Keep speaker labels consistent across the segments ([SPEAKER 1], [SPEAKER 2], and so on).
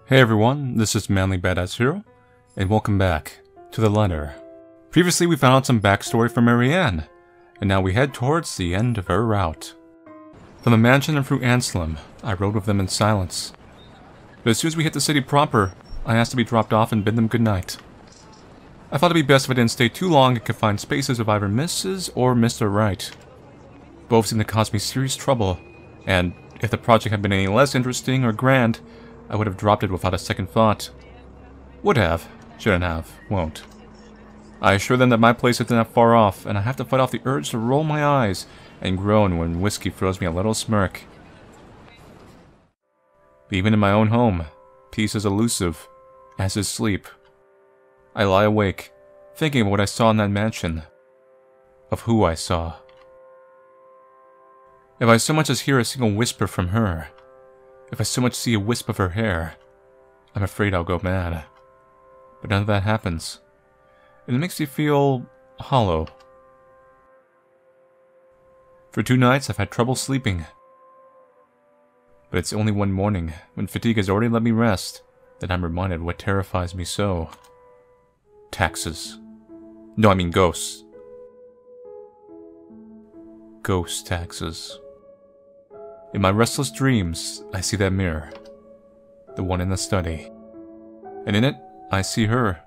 [SPEAKER 1] Hey everyone, this is Manly Badass Hero, and welcome back to The Letter. Previously we found out some backstory from Marianne, and now we head towards the end of her route. From the mansion and through Anselm, I rode with them in silence. But as soon as we hit the city proper, I asked to be dropped off and bid them goodnight. I thought it'd be best if I didn't stay too long in confined spaces with either Mrs. or Mr. Wright. Both seemed to cause me serious trouble, and if the project had been any less interesting or grand, I would have dropped it without a second thought. Would have, shouldn't have, won't. I assure them that my place isn't that far off, and I have to fight off the urge to roll my eyes and groan when whiskey throws me a little smirk. But even in my own home, peace is elusive, as is sleep. I lie awake, thinking of what I saw in that mansion, of who I saw. If I so much as hear a single whisper from her, if I so much see a wisp of her hair, I'm afraid I'll go mad. But none of that happens, and it makes me feel hollow. For 2 nights I've had trouble sleeping. But it's only one morning, when fatigue has already let me rest, that I'm reminded what terrifies me so. Taxes. No, I mean ghosts. Ghost taxes. In my restless dreams, I see that mirror. The one in the study. And in it, I see her.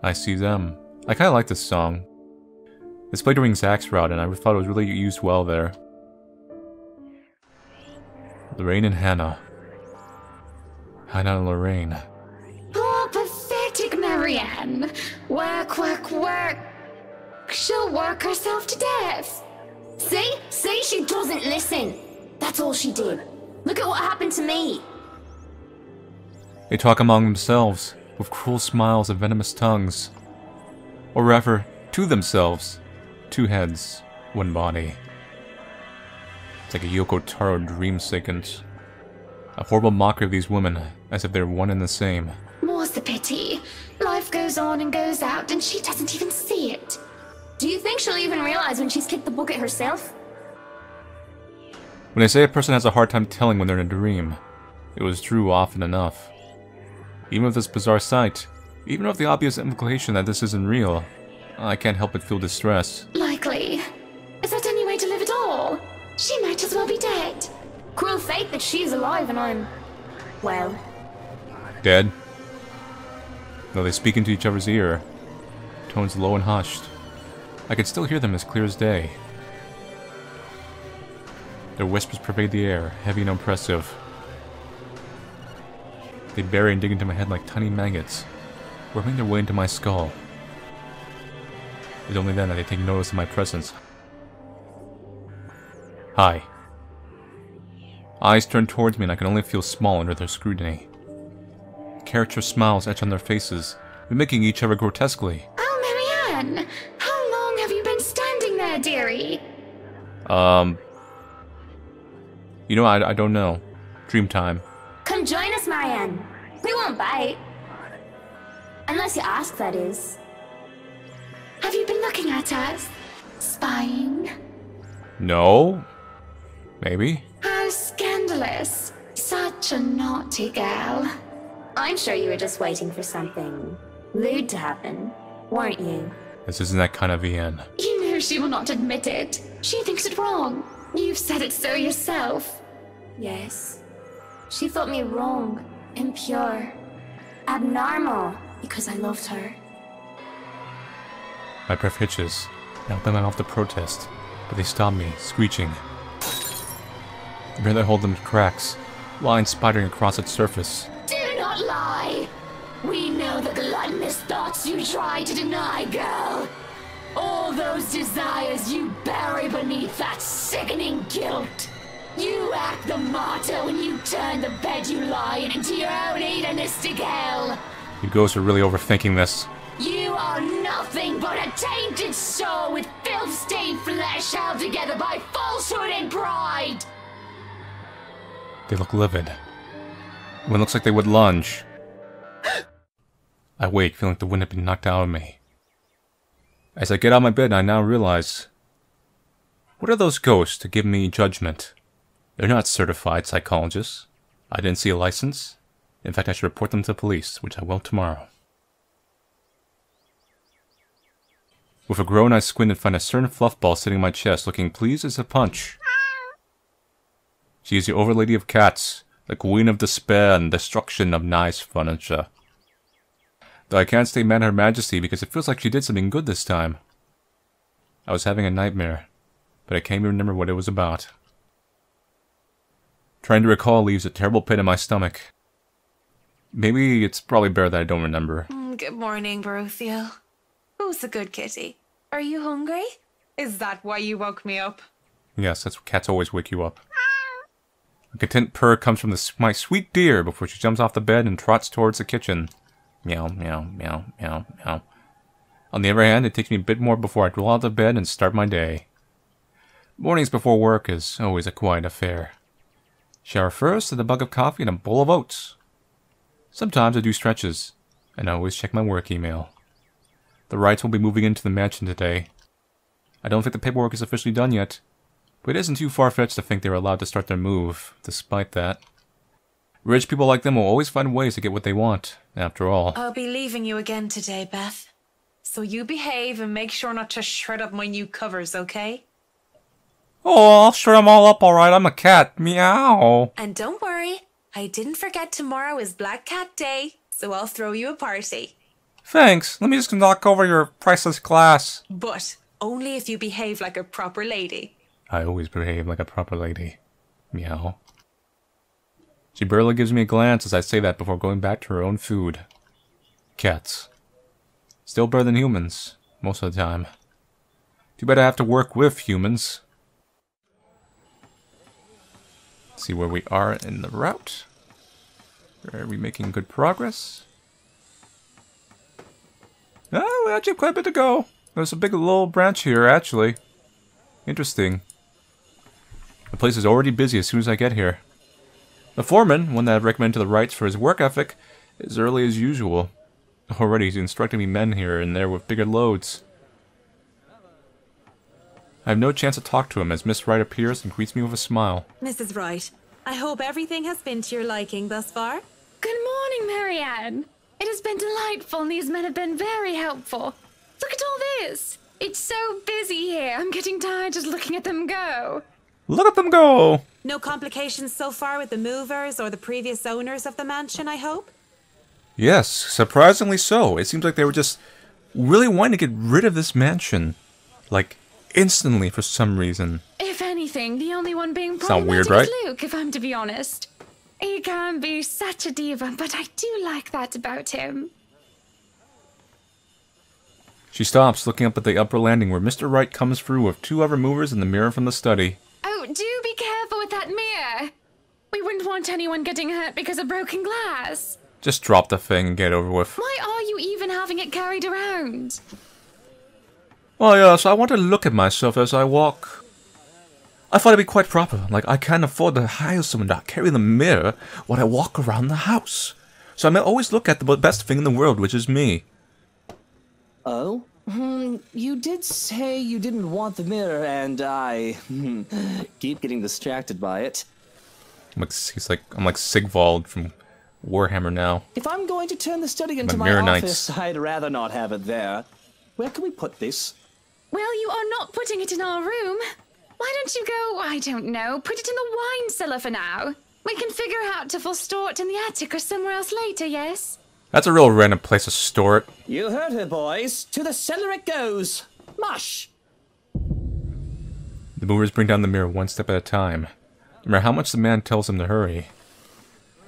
[SPEAKER 1] I see them. I kinda like this song. It's played during Zach's route, and I thought it was really used well there. Lorraine and Hannah. Hannah and Lorraine.
[SPEAKER 2] Poor pathetic Marianne. Work, work, work. She'll work herself to death. See, she doesn't listen. That's all she did. Look at what happened to me.
[SPEAKER 1] They talk among themselves, with cruel smiles and venomous tongues. Or rather, to themselves. 2 heads, 1 body. It's like a Yoko Taro dream sequence. A horrible mockery of these women, as if they're one and the same.
[SPEAKER 2] More's the pity. Life goes on and goes out, and she doesn't even see it. Do you think she'll even realize when she's kicked the bucket herself?
[SPEAKER 1] When they say a person has a hard time telling when they're in a dream, it was true often enough. Even with this bizarre sight, even with the obvious implication that this isn't real, I can't help but feel distress.
[SPEAKER 2] Likely. Is that any way to live at all? She might as well be dead. Cruel fate that she's alive and I'm... well...
[SPEAKER 1] Dead? Though they speak into each other's ear, tones low and hushed, I could still hear them as clear as day. Their whispers pervade the air, heavy and oppressive. They bury and dig into my head like tiny maggots, worming their way into my skull. It's only then that they take notice of my presence. Hi. Eyes turn towards me and I can only feel small under their scrutiny. Caricature smiles etch on their faces, mimicking each other grotesquely.
[SPEAKER 2] Oh, Marianne! How long have you been standing there, dearie?
[SPEAKER 1] You know, I don't know. Dream time.
[SPEAKER 2] Come join us, Marianne. We won't bite. Unless you ask, that is. Have you been looking at us? Spying?
[SPEAKER 1] No? Maybe?
[SPEAKER 2] How scandalous. Such a naughty girl. I'm sure you were just waiting for something lewd to happen, weren't you?
[SPEAKER 1] This isn't that kind of Ian.
[SPEAKER 2] You know she will not admit it. She thinks it wrong. You've said it so yourself. Yes. She thought me wrong, impure, abnormal, because I loved her.
[SPEAKER 1] My breath hitches. I open my mouth to protest, but they stop me, screeching. I barely hold them to cracks, lines spidering across its surface.
[SPEAKER 2] Do not lie! We know the gluttonous thoughts you try to deny, girl. All those desires you bury beneath that sickening guilt. You act the martyr when you turn the bed you lie in into your own hedonistic hell.
[SPEAKER 1] You ghosts are really overthinking this.
[SPEAKER 2] You are nothing but a tainted soul with filth-stained flesh held together by falsehood and pride.
[SPEAKER 1] They look livid. One looks like they would lunge. I wake, feeling like the wind had been knocked out of me. As I get out of my bed, I now realize... what are those ghosts to give me judgment? They're not certified psychologists. I didn't see a license. In fact, I should report them to the police, which I will tomorrow. With a groan, I squint and find a certain fluff ball sitting in my chest, looking pleased as a punch. She is the overlady of cats, the queen of despair and destruction of nice furniture. Though I can't stay mad at Her Majesty because it feels like she did something good this time. I was having a nightmare, but I can't even remember what it was about. Trying to recall leaves a terrible pit in my stomach. Maybe it's probably better that I don't remember.
[SPEAKER 3] Good morning, Baruthiel. Who's the good kitty? Are you hungry? Is that why you woke me up?
[SPEAKER 1] Yes, that's what cats always wake you up. A content purr comes from my sweet dear before she jumps off the bed and trots towards the kitchen. Meow, meow, meow, meow, meow. On the other hand, it takes me a bit more before I roll out of bed and start my day. Mornings before work is always a quiet affair. Shower first, and a mug of coffee and a bowl of oats. Sometimes I do stretches, and I always check my work email. The Wrights will be moving into the mansion today. I don't think the paperwork is officially done yet, but it isn't too far-fetched to think they're allowed to start their move, despite that. Rich people like them will always find ways to get what they want, after all.
[SPEAKER 3] I'll be leaving you again today, Beth. So you behave and make sure not to shred up my new covers, okay?
[SPEAKER 1] Oh, I'll shred them all up alright, I'm a cat. Meow.
[SPEAKER 3] And don't worry, I didn't forget tomorrow is Black Cat Day, so I'll throw you a party.
[SPEAKER 1] Thanks, let me just knock over your priceless glass.
[SPEAKER 3] But only if you behave like a proper lady.
[SPEAKER 1] I always behave like a proper lady. Meow. She barely gives me a glance as I say that before going back to her own food. Cats. Still better than humans, most of the time. Too bad I have to work with humans. Let's see where we are in the route. Are we making good progress? Oh, we actually have quite a bit to go. There's a big little branch here, actually. Interesting. The place is already busy as soon as I get here. The foreman, one that I've recommended to the Wrights for his work ethic, is early as usual. Already he's instructing me men here and there with bigger loads. I have no chance to talk to him as Miss Wright appears and greets me with a smile.
[SPEAKER 4] Mrs. Wright, I hope everything has been to your liking thus far.
[SPEAKER 2] Good morning, Marianne. It has been delightful and these men have been very helpful. Look at all this. It's so busy here. I'm getting tired just looking at them go.
[SPEAKER 1] Look at them go!
[SPEAKER 4] No complications so far with the movers or the previous owners of the mansion, I hope?
[SPEAKER 1] Yes, surprisingly so. It seems like they were just really wanting to get rid of this mansion. Like, instantly for some reason.
[SPEAKER 2] If anything, the only one being
[SPEAKER 1] Sound weird,
[SPEAKER 2] problematic
[SPEAKER 1] right?
[SPEAKER 2] is Luke, if I'm to be honest. He can be such a diva, but I do like that about him.
[SPEAKER 1] She stops, looking up at the upper landing where Mr. Wright comes through with two other movers and the mirror from the study.
[SPEAKER 2] Oh, do be careful with that mirror. We wouldn't want anyone getting hurt because of broken glass.
[SPEAKER 1] Just drop the thing and get over with.
[SPEAKER 2] Why are you even having it carried around?
[SPEAKER 1] Well, yes, I want to look at myself as I walk. I thought it'd be quite proper. Like, I can't afford to hire someone to carry the mirror while I walk around the house. So I may always look at the best thing in the world, which is me.
[SPEAKER 5] Oh? You did say you didn't want the mirror, and I keep getting distracted by it.
[SPEAKER 1] I'm like Sigvald from Warhammer now.
[SPEAKER 5] If I'm going to turn the study into my
[SPEAKER 1] Mirror
[SPEAKER 5] office,
[SPEAKER 1] Knights.
[SPEAKER 5] I'd rather not have it there. Where can we put this?
[SPEAKER 2] Well, you are not putting it in our room. Why don't you go, I don't know, put it in the wine cellar for now. We can figure out if we'll store it in the attic or somewhere else later, yes?
[SPEAKER 1] That's a real random place to store it.
[SPEAKER 5] You heard her, boys. To the cellar it goes. Mush!
[SPEAKER 1] The movers bring down the mirror one step at a time, no matter how much the man tells them to hurry.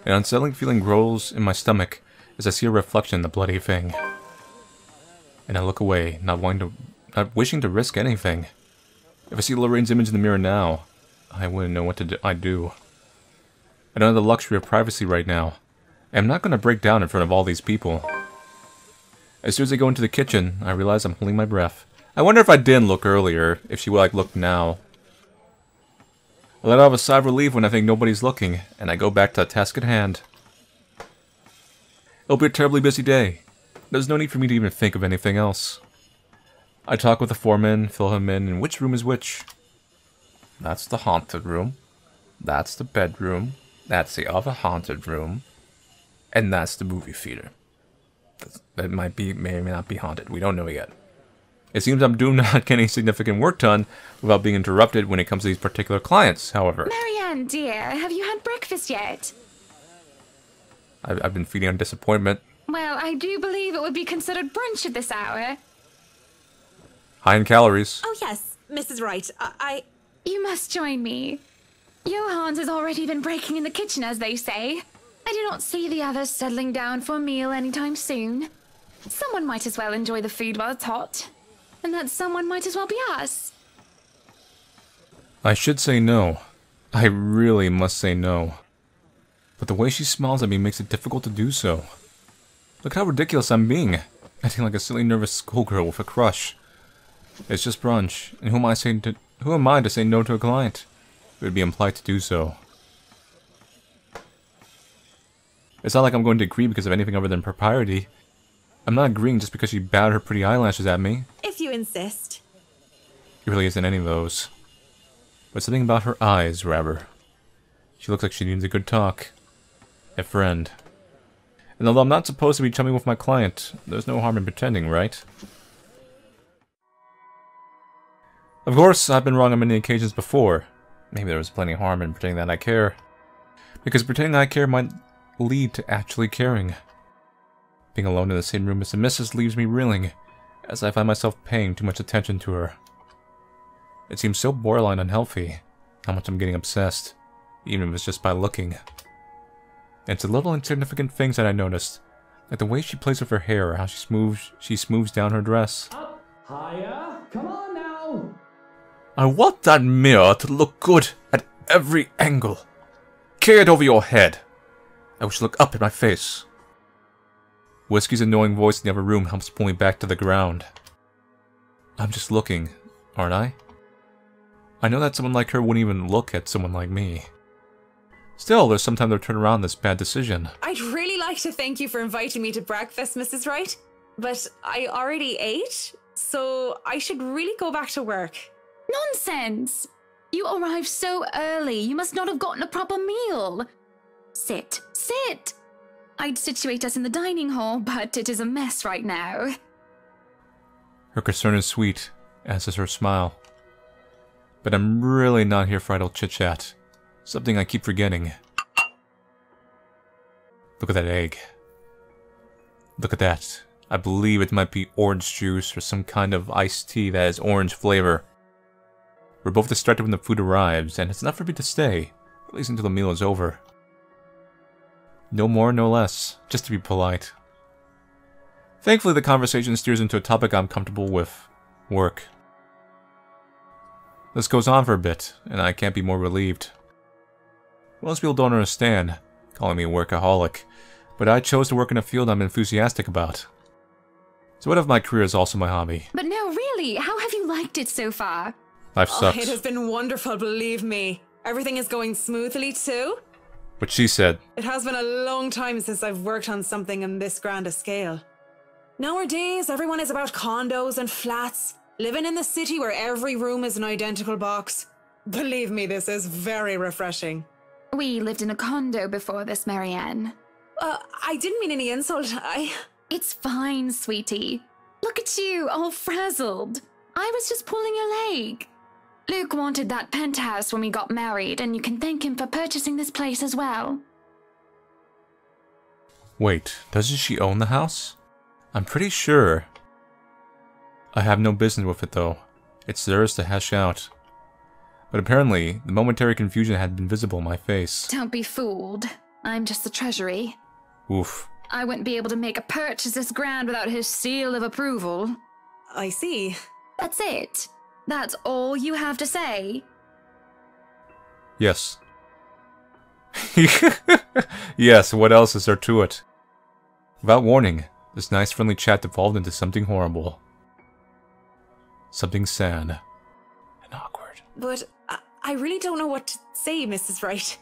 [SPEAKER 1] An unsettling feeling grows in my stomach as I see a reflection in the bloody thing. And I look away, not wishing to risk anything. If I see Lorraine's image in the mirror now, I wouldn't know what I'd do. I don't have the luxury of privacy right now. I'm not going to break down in front of all these people. As soon as I go into the kitchen, I realize I'm holding my breath. I wonder if I didn't look earlier, if she would look now. I let out a sigh of relief when I think nobody's looking, and I go back to the task at hand. It'll be a terribly busy day. There's no need for me to even think of anything else. I talk with the foreman, fill him in, and which room is which. That's the haunted room. That's the bedroom. That's the other haunted room. And that's the movie theater. That may or may not be haunted. We don't know yet. It seems I'm doomed to not getting significant work done without being interrupted when it comes to these particular clients, however.
[SPEAKER 2] Marianne, dear, have you had breakfast yet?
[SPEAKER 1] I've been feeding on disappointment.
[SPEAKER 2] Well, I do believe it would be considered brunch at this hour.
[SPEAKER 1] High in calories.
[SPEAKER 4] Oh, yes, Mrs. Wright.
[SPEAKER 2] You must join me. Johans has already been breaking in the kitchen, as they say. I do not see the others settling down for a meal anytime soon. Someone might as well enjoy the food while it's hot. And that someone might as well be us.
[SPEAKER 1] I should say no. I really must say no. But the way she smiles at me makes it difficult to do so. Look how ridiculous I'm being. Acting like a silly nervous schoolgirl with a crush. It's just brunch, and who am I to say no to a client? It would be impolite to do so. It's not like I'm going to agree because of anything other than propriety. I'm not agreeing just because she batted her pretty eyelashes at me.
[SPEAKER 4] If you insist.
[SPEAKER 1] It really isn't any of those. But something about her eyes, rather. She looks like she needs a good talk. A friend. And although I'm not supposed to be chumming with my client, there's no harm in pretending, right? Of course, I've been wrong on many occasions before. Maybe there was plenty of harm in pretending that I care. Because pretending I care might lead to actually caring. Being alone in the same room as the missus leaves me reeling, as I find myself paying too much attention to her. It seems so borderline unhealthy, how much I'm getting obsessed, even if it's just by looking. And it's the little insignificant things that I noticed, like the way she plays with her hair or how she smooths down her dress.
[SPEAKER 5] Up, higher, come on now!
[SPEAKER 1] I want that mirror to look good at every angle. Carry it over your head. I wish to look up at my face. Whiskey's annoying voice in the other room helps pull me back to the ground. I'm just looking, aren't I? I know that someone like her wouldn't even look at someone like me. Still, there's sometimes they'll turn around this bad decision.
[SPEAKER 4] I'd really like to thank you for inviting me to breakfast, Mrs. Wright. But I already ate, so I should really go back to work.
[SPEAKER 2] Nonsense! You arrived so early, you must not have gotten a proper meal. Sit, sit! I'd situate us in the dining hall, but it is a mess right now.
[SPEAKER 1] Her concern is sweet, as is her smile. But I'm really not here for idle chit-chat. Something I keep forgetting. Look at that egg. Look at that. I believe it might be orange juice or some kind of iced tea that has orange flavor. We're both distracted when the food arrives, and it's enough for me to stay, at least until the meal is over. No more, no less, just to be polite. Thankfully, the conversation steers into a topic I'm comfortable with. Work. This goes on for a bit, and I can't be more relieved. Most people don't understand, calling me a workaholic, but I chose to work in a field I'm enthusiastic about. So what if my career is also my hobby?
[SPEAKER 2] But no, really, how have you liked it so far?
[SPEAKER 1] Life sucks.
[SPEAKER 4] It has been wonderful, believe me. Everything is going smoothly too.
[SPEAKER 1] But she said,
[SPEAKER 4] It has been a long time since I've worked on something on this grand a scale. Nowadays, everyone is about condos and flats, living in the city where every room is an identical box. Believe me, this is very refreshing.
[SPEAKER 2] We lived in a condo before this, Marianne.
[SPEAKER 4] I didn't mean any insult.
[SPEAKER 2] It's fine, sweetie. Look at you, all frazzled. I was just pulling your leg. Luke wanted that penthouse when we got married, and you can thank him for purchasing this place as well.
[SPEAKER 1] wait, doesn't she own the house? I'm pretty sure. I have no business with it though. It's theirs to hash out. But apparently, the momentary confusion had been visible on my face.
[SPEAKER 2] Don't be fooled. I'm just the treasury.
[SPEAKER 1] Oof.
[SPEAKER 2] I wouldn't be able to make a purchase this grand without his seal of approval.
[SPEAKER 4] I see.
[SPEAKER 2] That's it. That's all you have to say.
[SPEAKER 1] Yes. Yes, what else is there to it? Without warning, this nice friendly chat devolved into something horrible. Something sad. And awkward.
[SPEAKER 4] But I really don't know what to say, Mrs. Wright.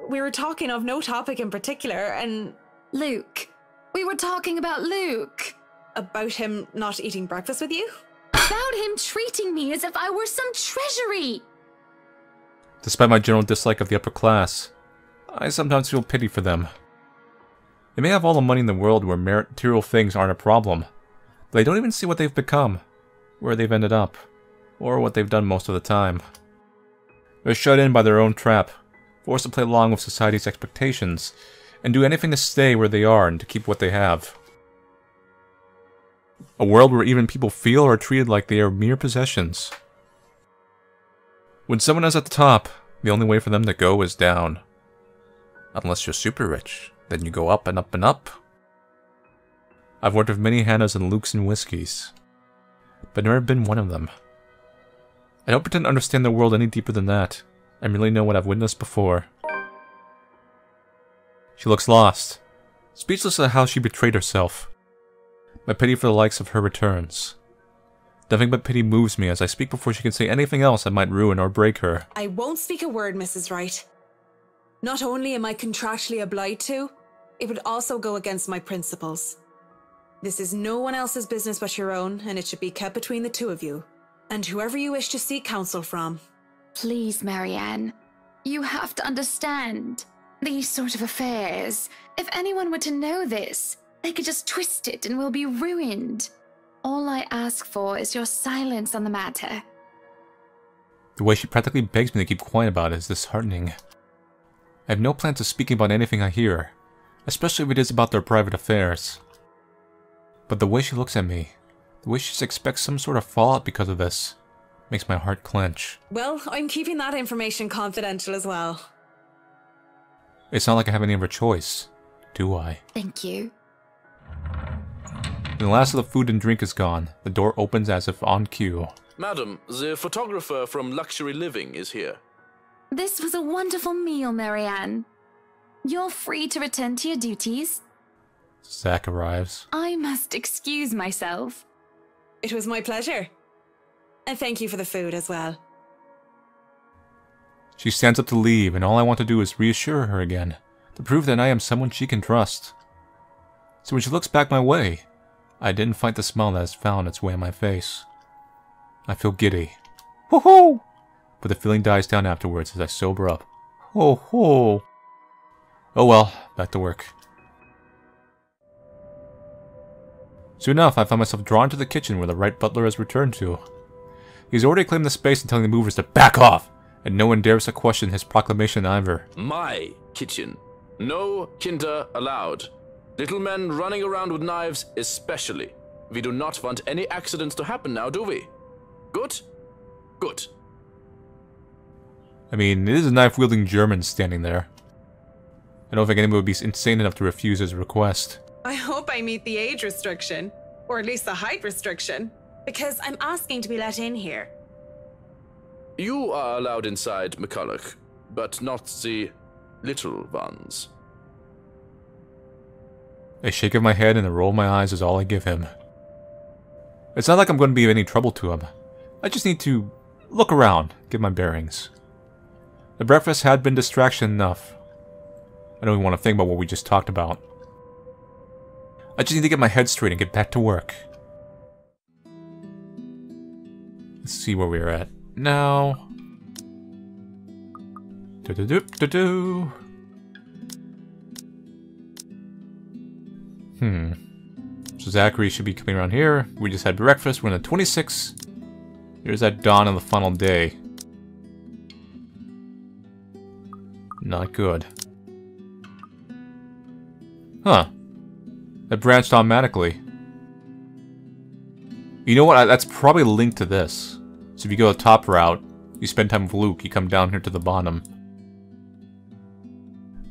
[SPEAKER 4] We were talking of no topic in particular, and...
[SPEAKER 2] Luke. We were talking about Luke.
[SPEAKER 4] About him not eating breakfast with you?
[SPEAKER 2] About him treating me as if I were some treasury.
[SPEAKER 1] Despite my general dislike of the upper class, I sometimes feel pity for them. They may have all the money in the world where material things aren't a problem, but they don't even see what they've become, where they've ended up, or what they've done most of the time. They're shut in by their own trap, forced to play along with society's expectations, and do anything to stay where they are and to keep what they have. A world where even people feel or are treated like they are mere possessions. When someone is at the top, the only way for them to go is down. Unless you're super rich, then you go up and up and up. I've worked with many Hannahs and Lukes and Whiskies, but never been one of them. I don't pretend to understand the world any deeper than that. I merely know what I've witnessed before. She looks lost, speechless at how she betrayed herself. My pity for the likes of her returns. Nothing but pity moves me as I speak before she can say anything else that might ruin or break her.
[SPEAKER 4] I won't speak a word, Mrs. Wright. Not only am I contractually obliged to, it would also go against my principles. This is no one else's business but your own, and it should be kept between the two of you, and whoever you wish to seek counsel from.
[SPEAKER 2] Please, Marianne. You have to understand. These sort of affairs, if anyone were to know this, they could just twist it and we'll be ruined. All I ask for is your silence on the matter.
[SPEAKER 1] The way she practically begs me to keep quiet about it is disheartening. I have no plans of speaking about anything I hear, especially if it is about their private affairs. But the way she looks at me, the way she expects some sort of fallout because of this, makes my heart clench.
[SPEAKER 4] Well, I'm keeping that information confidential as well.
[SPEAKER 1] It's not like I have any other choice, do I?
[SPEAKER 2] Thank you.
[SPEAKER 1] When the last of the food and drink is gone, the door opens as if on cue.
[SPEAKER 6] Madam, the photographer from Luxury Living is here.
[SPEAKER 2] This was a wonderful meal, Marianne. You're free to return to your duties.
[SPEAKER 1] Zach arrives.
[SPEAKER 2] I must excuse myself.
[SPEAKER 4] It was my pleasure. And thank you for the food as well.
[SPEAKER 1] She stands up to leave, and all I want to do is reassure her again, to prove that I am someone she can trust. So when she looks back my way, I didn't fight the smile that has found its way on my face. I feel giddy. Ho-ho! But the feeling dies down afterwards as I sober up. Ho-ho! Oh well, back to work. Soon enough, I found myself drawn to the kitchen where the Wright butler has returned to. He's already claimed the space and telling the movers to back off, and no one dares to question his proclamation either.
[SPEAKER 6] My kitchen. No kinder allowed. Little men running around with knives especially. We do not want any accidents to happen now, do we? Good? Good.
[SPEAKER 1] I mean, it is a knife-wielding German standing there. I don't think anyone would be insane enough to refuse his request.
[SPEAKER 4] I hope I meet the age restriction, or at least the height restriction, because I'm asking to be let in here.
[SPEAKER 6] You are allowed inside, McCulloch, but not the little ones.
[SPEAKER 1] A shake of my head and a roll of my eyes is all I give him. It's not like I'm going to be of any trouble to him. I just need to look around, get my bearings. The breakfast had been distraction enough. I don't even want to think about what we just talked about. I just need to get my head straight and get back to work. Let's see where we're at now. Do-do-do-do-do. So Zachary should be coming around here. We just had breakfast. We're in the 26th. Here's that dawn of the final day. Not good. Huh. That branched automatically. You know what? That's probably linked to this. So if you go the top route, you spend time with Luke, you come down here to the bottom.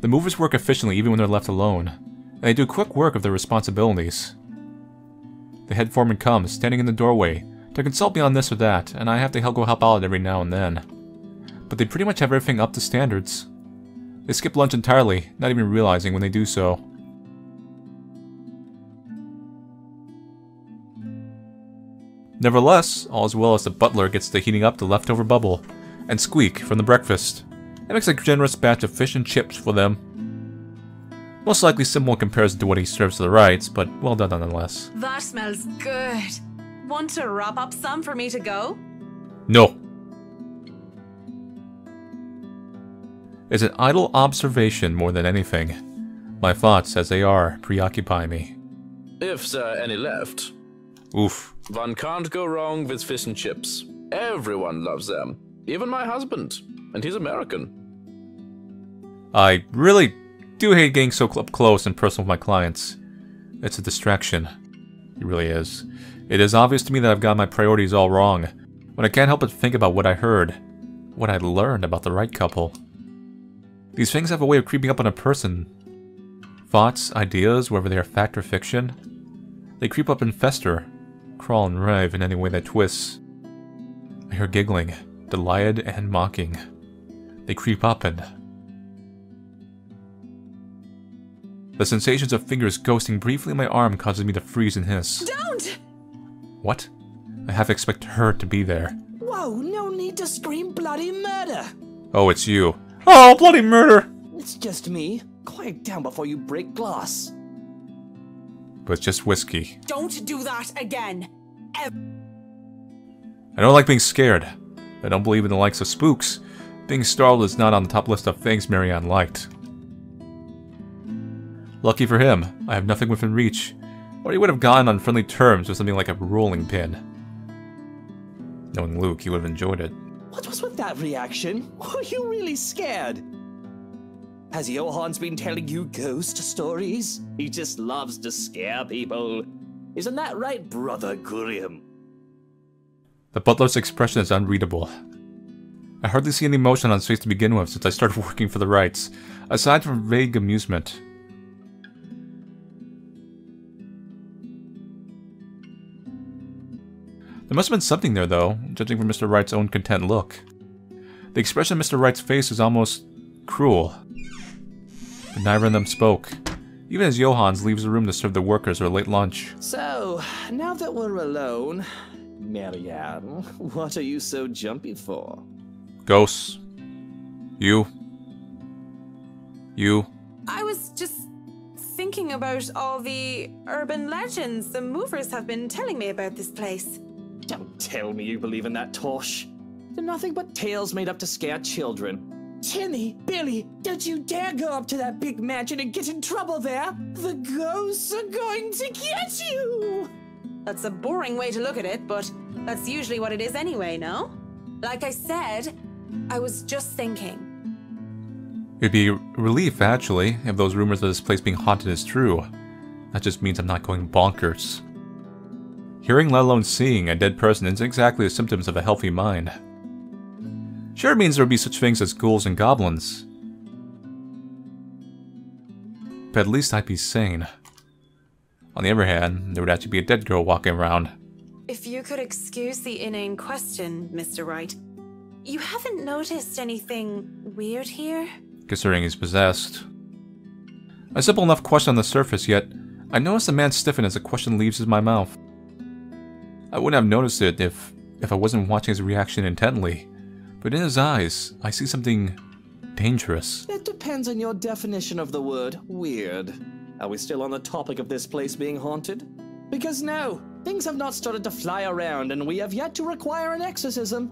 [SPEAKER 1] The movers work efficiently even when they're left alone, and they do quick work of their responsibilities. The head foreman comes, standing in the doorway, to consult me on this or that, and I have to go help out every now and then. But they pretty much have everything up to standards. They skip lunch entirely, not even realizing when they do so. Nevertheless, all as well as the butler gets to heating up the leftover bubble and squeak from the breakfast, and makes a generous batch of fish and chips for them. Most likely simple in comparison to what he serves to the Wrights, but well done nonetheless.
[SPEAKER 4] That smells good. Want to wrap up some for me to go?
[SPEAKER 1] No. It's an idle observation more than anything. My thoughts, as they are, preoccupy me.
[SPEAKER 6] If there are any left.
[SPEAKER 1] Oof.
[SPEAKER 6] One can't go wrong with fish and chips. Everyone loves them. Even my husband. And he's American.
[SPEAKER 1] I really do hate getting so up close and personal with my clients. It's a distraction. It really is. It is obvious to me that I've got my priorities all wrong, when I can't help but think about what I heard, what I learned about the right couple. These things have a way of creeping up on a person. Thoughts, ideas, whether they are fact or fiction, they creep up and fester, crawl and writhe in any way that twists. I hear giggling, delighted and mocking. They creep up and... The sensations of fingers ghosting briefly in my arm causes me to freeze and hiss.
[SPEAKER 4] Don't!
[SPEAKER 1] What? I half expect her to be there.
[SPEAKER 5] Whoa, no need to scream bloody murder.
[SPEAKER 1] Oh, it's you. Oh, bloody murder!
[SPEAKER 5] It's just me. Quiet down before you break glass.
[SPEAKER 1] But it's just whiskey.
[SPEAKER 4] Don't do that again.
[SPEAKER 1] I don't like being scared. I don't believe in the likes of spooks. Being startled is not on the top list of things Marianne liked. Lucky for him, I have nothing within reach, or he would have gotten on friendly terms with something like a rolling pin. Knowing Luke, he would have enjoyed it.
[SPEAKER 5] What was with that reaction? Were you really scared? Has Johan's been telling you ghost stories? He just loves to scare people. Isn't that right, Brother Gurium?
[SPEAKER 1] The butler's expression is unreadable. I hardly see any emotion on his face to begin with since I started working for the Wrights, aside from vague amusement. There must have been something there, though, judging from Mr. Wright's own content look. The expression on Mr. Wright's face is almost cruel. But neither of them spoke, even as Johans leaves the room to serve the workers their late lunch.
[SPEAKER 5] So, now that we're alone, Marianne, what are you so jumpy for?
[SPEAKER 1] Ghosts. You.
[SPEAKER 3] I was just thinking about all the urban legends the movers have been telling me about this place.
[SPEAKER 5] Don't tell me you believe in that tosh. They're nothing but tales made up to scare children. Timmy, Billy, don't you dare go up to that big mansion and get in trouble there. The ghosts are going to get you.
[SPEAKER 3] That's a boring way to look at it, but that's usually what it is anyway, no? Like I said, I was just thinking.
[SPEAKER 1] It'd be a relief, actually, if those rumors of this place being haunted is true. That just means I'm not going bonkers. Hearing, let alone seeing, a dead person isn't exactly the symptoms of a healthy mind. Sure, it means there would be such things as ghouls and goblins. But at least I'd be sane. On the other hand, there would actually be a dead girl walking around.
[SPEAKER 3] If you could excuse the inane question, Mr. Wright, you haven't noticed anything weird here?
[SPEAKER 1] Considering he's possessed. A simple enough question on the surface, yet I notice the man stiffen as the question leaves my mouth. I wouldn't have noticed it if I wasn't watching his reaction intently, but in his eyes, I see something dangerous.
[SPEAKER 5] It depends on your definition of the word weird. Are we still on the topic of this place being haunted? Because no, things have not started to fly around and we have yet to require an exorcism.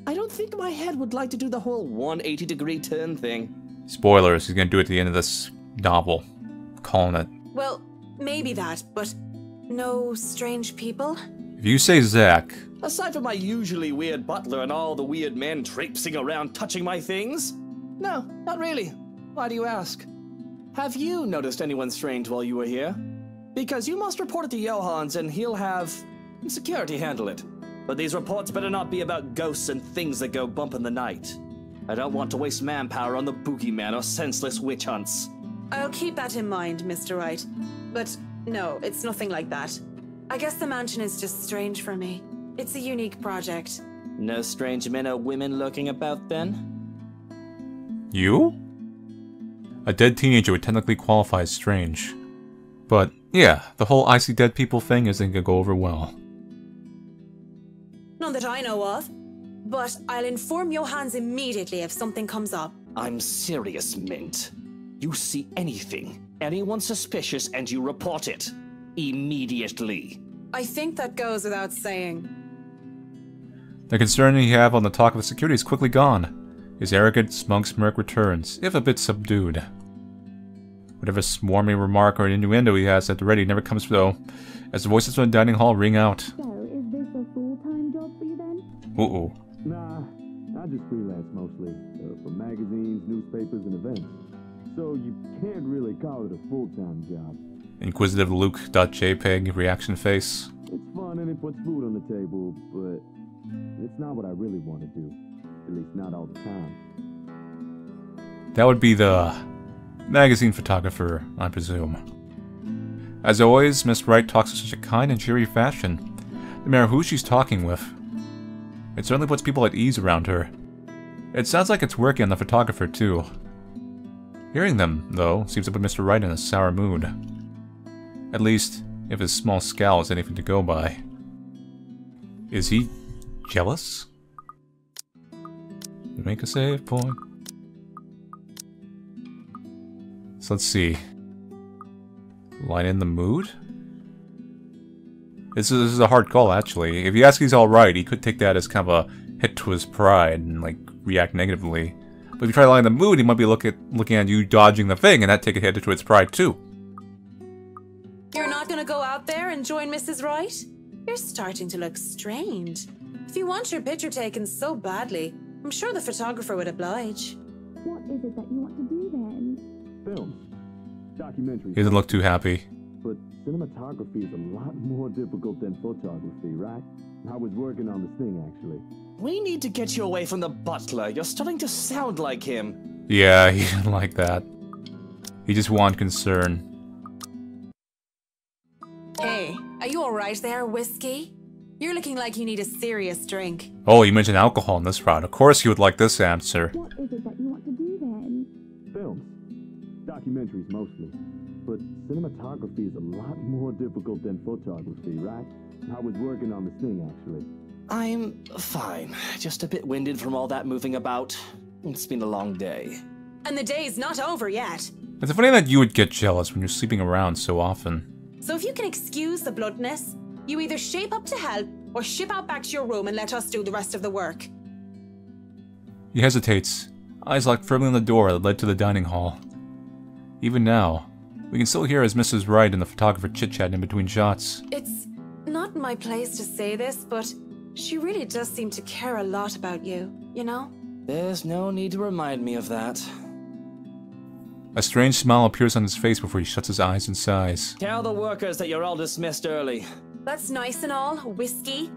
[SPEAKER 5] I don't think my head would like to do the whole 180-degree turn thing.
[SPEAKER 1] Spoilers, he's gonna do it at the end of this novel. Calling it.
[SPEAKER 3] Well, maybe that, but no strange people?
[SPEAKER 1] If you say Zach...
[SPEAKER 5] Aside from my usually weird butler and all the weird men traipsing around touching my things? No, not really. Why do you ask? Have you noticed anyone strange while you were here? Because you must report it to Johans and he'll have security handle it. But these reports better not be about ghosts and things that go bump in the night. I don't want to waste manpower on the boogeyman or senseless witch hunts.
[SPEAKER 3] I'll keep that in mind, Mr. Wright. But no, it's nothing like that. I guess the mansion is just strange for me. It's a unique project.
[SPEAKER 5] No strange men or women lurking about then?
[SPEAKER 1] You? A dead teenager would technically qualify as strange. But, yeah, the whole I see dead people thing isn't gonna go over well.
[SPEAKER 3] None that I know of. But I'll inform Johans immediately if something comes up.
[SPEAKER 5] I'm serious, Mint. You see anything, anyone suspicious, and you report it. Immediately.
[SPEAKER 3] I think that goes without saying.
[SPEAKER 1] The concern he had on the talk of the security is quickly gone. His arrogant, smug smirk returns, if a bit subdued. Whatever swarmy remark or innuendo he has at the ready never comes through, as the voices from the dining hall ring out.
[SPEAKER 7] So, is this a full-time job for you then?
[SPEAKER 1] Uh-oh.
[SPEAKER 8] Nah, I just freelance mostly, for magazines, newspapers, and events. So you can't really call it a full-time job.
[SPEAKER 1] Inquisitive Luke.jpg reaction face.
[SPEAKER 8] It's fun and it puts food on the table, but it's not what I really want to do. At least not all the time.
[SPEAKER 1] That would be the magazine photographer, I presume. As always, Miss Wright talks in such a kind and cheery fashion, no matter who she's talking with. It certainly puts people at ease around her. It sounds like it's working on the photographer, too. Hearing them, though, seems to put Mr. Wright in a sour mood. At least, if his small scowl is anything to go by. Is he jealous? Make a save point. So let's see. Lighten the mood? This is a hard call, actually. If you ask he's alright, he could take that as kind of a hit to his pride and, like, react negatively. But if you try to lighten the mood, he might be looking at you dodging the thing, and that take a hit to its pride, too.
[SPEAKER 3] You're not gonna go out there and join Mrs. Wright? You're starting to look strained. If you want your picture taken so badly, I'm sure the photographer would oblige.
[SPEAKER 7] What is it that you want to do then?
[SPEAKER 8] Films. Documentaries.
[SPEAKER 1] He doesn't look too happy.
[SPEAKER 8] But cinematography is a lot more difficult than photography, right? I was working on this thing, actually.
[SPEAKER 5] We need to get you away from the butler. You're starting to sound like him.
[SPEAKER 1] Yeah, he didn't like that. He just wanted concern.
[SPEAKER 3] Hey, are you alright there, Whiskey? You're looking like you need a serious drink.
[SPEAKER 1] Oh, you mentioned alcohol in this round. Of course you would like this answer.
[SPEAKER 7] What is it that you want to do then?
[SPEAKER 8] Films. Documentaries mostly. But cinematography is a lot more difficult than photography, right? I was working on this thing, actually.
[SPEAKER 5] I'm fine. Just a bit winded from all that moving about. It's been a long day.
[SPEAKER 3] And the day's not over yet.
[SPEAKER 1] It's funny that you would get jealous when you're sleeping around so often.
[SPEAKER 3] So if you can excuse the bloodness, you either shape up to help or ship out back to your room and let us do the rest of the work.
[SPEAKER 1] He hesitates, eyes locked firmly on the door that led to the dining hall. Even now, we can still hear as Mrs. Wright and the photographer chit-chat in between shots.
[SPEAKER 3] It's not my place to say this, but she really does seem to care a lot about you, you know?
[SPEAKER 5] There's no need to remind me of that.
[SPEAKER 1] A strange smile appears on his face before he shuts his eyes and sighs.
[SPEAKER 5] Tell the workers that you're all dismissed early.
[SPEAKER 3] That's nice and all, Whiskey,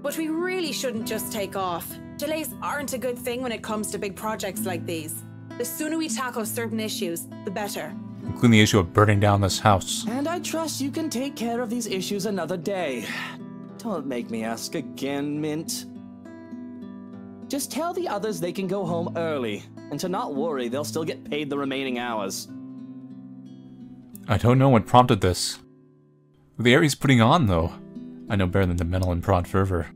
[SPEAKER 3] but we really shouldn't just take off. Delays aren't a good thing when it comes to big projects like these. The sooner we tackle certain issues, the better.
[SPEAKER 1] Including the issue of burning down this house.
[SPEAKER 5] And I trust you can take care of these issues another day. Don't make me ask again, Mint. Just tell the others they can go home early, and to not worry, they'll still get paid the remaining hours.
[SPEAKER 1] I don't know what prompted this. With the air he's putting on, though, I know better than the mental and prod fervor.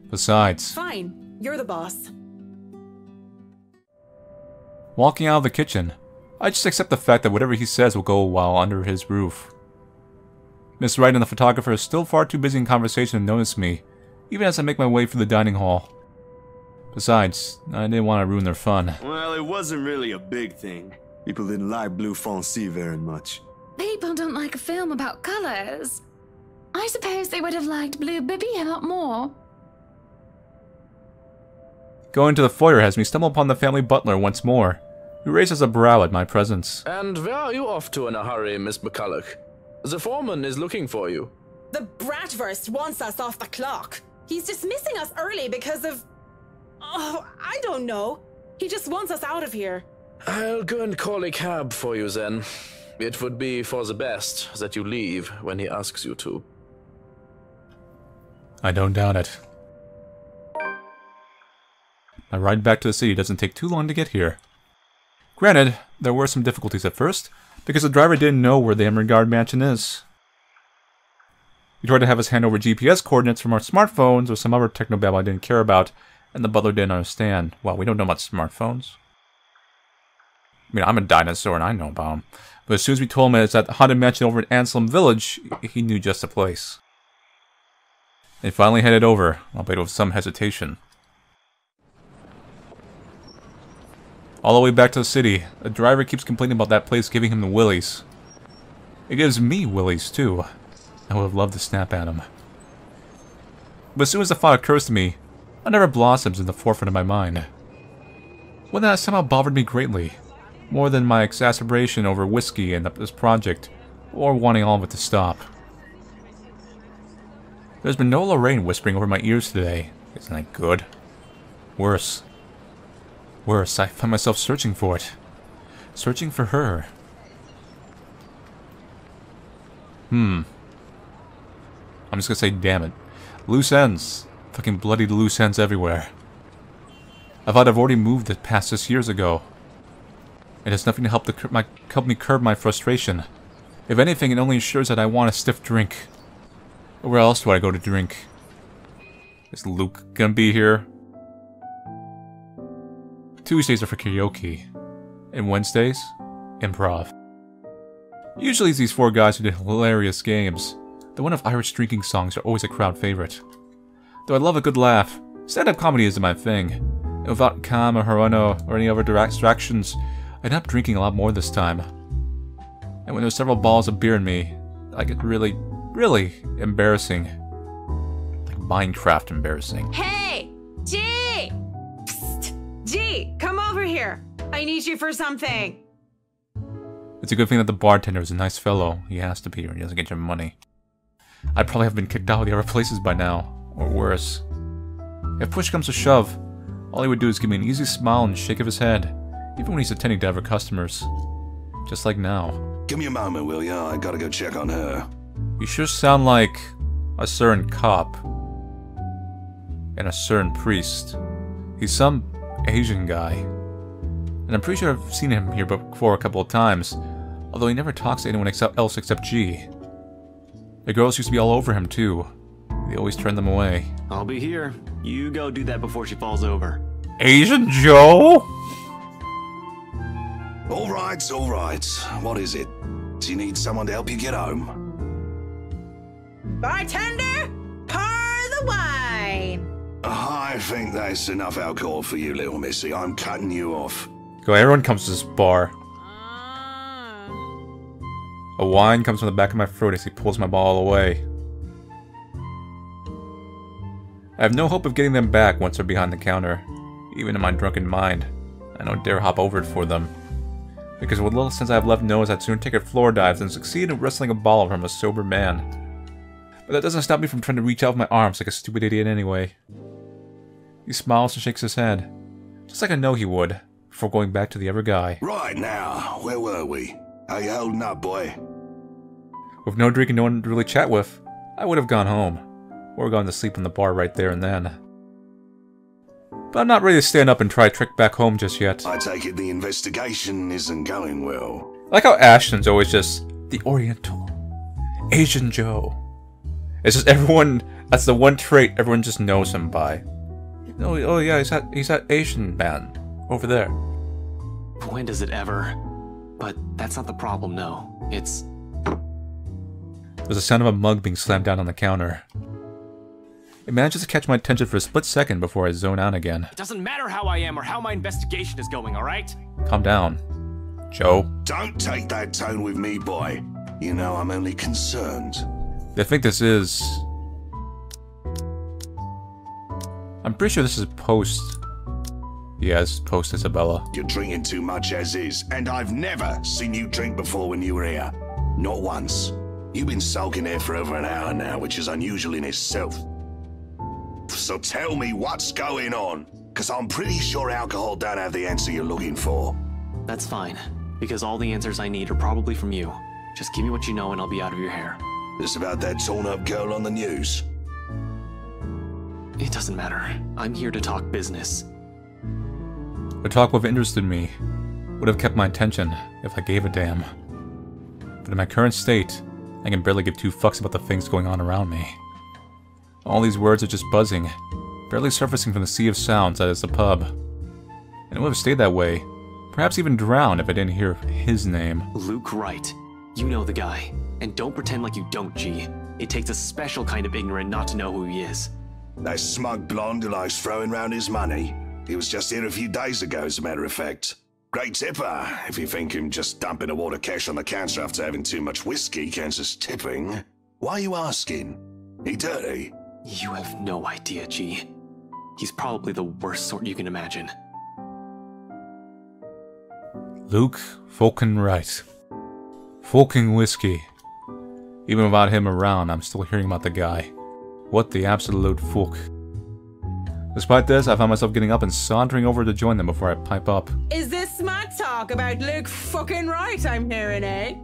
[SPEAKER 1] Besides,
[SPEAKER 3] Fine, you're the boss.
[SPEAKER 1] walking out of the kitchen, I just accept the fact that whatever he says will go while under his roof. Miss Wright and the photographer are still far too busy in conversation to notice me, even as I make my way through the dining hall. Besides, I didn't want to ruin their fun.
[SPEAKER 9] Well, it wasn't really a big thing. People didn't like Blue Fonzie very much.
[SPEAKER 2] People don't like a film about colors. I suppose they would have liked Blue Bibby a lot more.
[SPEAKER 1] Going to the foyer has me stumble upon the family butler once more, who raises a brow at my presence.
[SPEAKER 6] And where are you off to in a hurry, Miss McCulloch? The foreman is looking for you.
[SPEAKER 3] The Bratwurst wants us off the clock. He's dismissing us early because of... Oh, I don't know. He just wants us out of here.
[SPEAKER 6] I'll go and call a cab for you then. It would be for the best that you leave when he asks you to.
[SPEAKER 1] I don't doubt it. My ride back to the city doesn't take too long to get here. Granted, there were some difficulties at first, because the driver didn't know where the Emergard mansion is. He tried to have us hand over GPS coordinates from our smartphones or some other technobabble I didn't care about, and the butler didn't understand. Well, we don't know about smartphones. I mean, I'm a dinosaur and I know about them. But as soon as we told him it's at the haunted mansion over at Anselm Village, he knew just the place. They finally headed over, albeit with some hesitation. All the way back to the city, the driver keeps complaining about that place giving him the willies. It gives me willies, too. I would have loved to snap at him. But as soon as the thought occurs to me, it never blossoms in the forefront of my mind. One that somehow bothered me greatly, more than my exacerbation over whiskey and this project, or wanting all of it to stop. There's been no Lorraine whispering over my ears today. Isn't that good? Worse. Worse, I find myself searching for it. Searching for her. I'm just gonna say, damn it. Loose ends. Fucking bloody loose ends everywhere. I thought I've already moved it past this years ago. It has nothing to help me curb my frustration. If anything, it only ensures that I want a stiff drink. Where else do I go to drink? Is Luke gonna be here? Tuesdays are for karaoke. And Wednesdays, improv. Usually it's these 4 guys who did hilarious games. The one of Irish drinking songs are always a crowd favorite. Though I love a good laugh, stand-up comedy isn't my thing. And without Cam or Hirono or any other distractions, I ended up drinking a lot more this time. And when there's several balls of beer in me, I get really embarrassing. Like Minecraft embarrassing.
[SPEAKER 4] Hey! G! Psst! G! Come over here! I need you for something!
[SPEAKER 1] It's a good thing that the bartender is a nice fellow. He has to be or he doesn't get your money. I'd probably have been kicked out of the other places by now. Or worse. If push comes to shove, all he would do is give me an easy smile and shake of his head. Even when he's attending to other customers. Just like now.
[SPEAKER 10] Give me a moment, will ya? I gotta go check on her.
[SPEAKER 1] You sure sound like a certain cop. And a certain priest. He's some Asian guy. And I'm pretty sure I've seen him here before a couple of times. Although he never talks to anyone else except G. The girls used to be all over him too. They always turn them away.
[SPEAKER 11] I'll be here. You go do that before she falls over.
[SPEAKER 1] Asian Joe?
[SPEAKER 10] All right. What is it? Do you need someone to help you get home?
[SPEAKER 3] Bartender, pour the wine.
[SPEAKER 10] I think that's enough alcohol for you, little missy. I'm cutting you off.
[SPEAKER 1] Go, everyone comes to this bar. A whine comes from the back of my throat as he pulls my ball away. I have no hope of getting them back once they're behind the counter. Even in my drunken mind, I don't dare hop over it for them. Because with little sense I have left knows I'd sooner take a floor dive than succeed in wrestling a ball from a sober man. But that doesn't stop me from trying to reach out with my arms like a stupid idiot anyway. He smiles and shakes his head, just like I know he would, before going back to the other guy.
[SPEAKER 10] Right now, where were we? How you holding up, boy?
[SPEAKER 1] With no drink and no one to really chat with, I would have gone home, or gone to sleep in the bar right there and then. But I'm not ready to stand up and try a trek back home just yet.
[SPEAKER 10] I take it the investigation isn't going well.
[SPEAKER 1] I like how Ashton's always just the Oriental, Asian Joe. It's just everyone, that's the one trait everyone just knows him by. Oh yeah, he's that Asian man over there.
[SPEAKER 11] When does it ever? But that's not the problem, no. It's...
[SPEAKER 1] There's a sound of a mug being slammed down on the counter. It manages to catch my attention for a split second before I zone out again.
[SPEAKER 12] It doesn't matter how I am or how my investigation is going, alright?
[SPEAKER 1] Calm down. Joe.
[SPEAKER 10] Don't take that tone with me, boy. You know I'm only concerned.
[SPEAKER 1] I think this is... I'm pretty sure this is post... Yes, post Isabella.
[SPEAKER 10] You're drinking too much as is, and I've never seen you drink before when you were here. Not once. You've been sulking here for over an hour now, which is unusual in itself. So tell me what's going on, because I'm pretty sure alcohol don't have the answer you're looking for.
[SPEAKER 11] That's fine, because all the answers I need are probably from you. Just give me what you know and I'll be out of your hair.
[SPEAKER 10] This about that torn-up girl on the news?
[SPEAKER 11] It doesn't matter. I'm here to talk business.
[SPEAKER 1] A talk would have interested me, would have kept my attention if I gave a damn. But in my current state, I can barely give 2 fucks about the things going on around me. All these words are just buzzing, barely surfacing from the sea of sounds that is the pub. And it would have stayed that way, perhaps even drowned if I didn't hear his name.
[SPEAKER 11] Luke Wright. You know the guy. And don't pretend like you don't, G. It takes a special kind of ignorant not to know who he is.
[SPEAKER 10] That smug blonde who likes throwing round his money. He was just here a few days ago, as a matter of fact. Great tipper, if you think him just dumping a wad of cash on the counter after having too much whiskey counts as tipping. Why are you asking? He dirty?
[SPEAKER 11] You have no idea, G. He's probably the worst sort you can imagine.
[SPEAKER 1] Luke fucking right. Fucking whiskey. Even without him around, I'm still hearing about the guy. What the absolute fuck. Despite this, I found myself getting up and sauntering over to join them before I pipe up.
[SPEAKER 4] Is this smart talk about Luke fucking right I'm hearing, eh?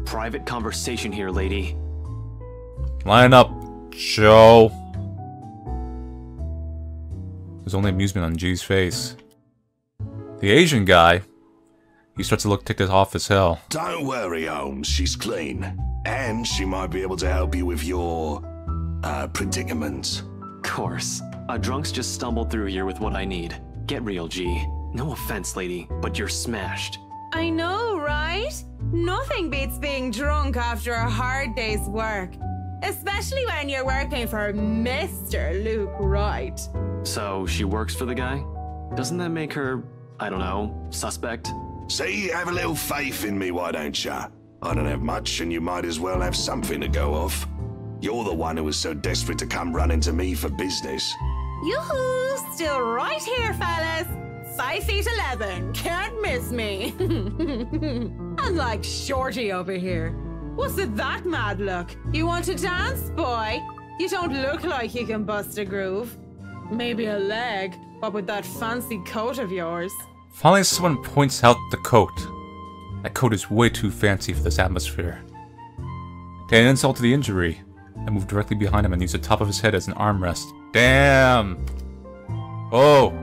[SPEAKER 11] Private conversation here, lady.
[SPEAKER 1] Line up, Joe. There's only amusement on G's face. The Asian guy, he starts to look ticked off as hell.
[SPEAKER 10] Don't worry, Holmes, she's clean. And she might be able to help you with your, predicament.
[SPEAKER 11] Course. A drunk's just stumbled through here with what I need. Get real, G. No offense, lady, but you're smashed.
[SPEAKER 4] I know, right? Nothing beats being drunk after a hard day's work. Especially when you're working for Mr. Luke Wright.
[SPEAKER 11] So, she works for the guy? Doesn't that make her, I don't know, suspect?
[SPEAKER 10] See, have a little faith in me, why don't ya? I don't have much, and you might as well have something to go off. You're the one who was so desperate to come running to me for business.
[SPEAKER 4] Yoo-hoo! Still right here, fellas. 5'11", can't miss me. Unlike Shorty over here. What's with that mad look? You want to dance, boy? You don't look like you can bust a groove. Maybe a leg, but with that fancy coat of yours.
[SPEAKER 1] Finally, someone points out the coat. That coat is way too fancy for this atmosphere. To add insult to the injury, I moved directly behind him and used the top of his head as an armrest. Damn! Oh!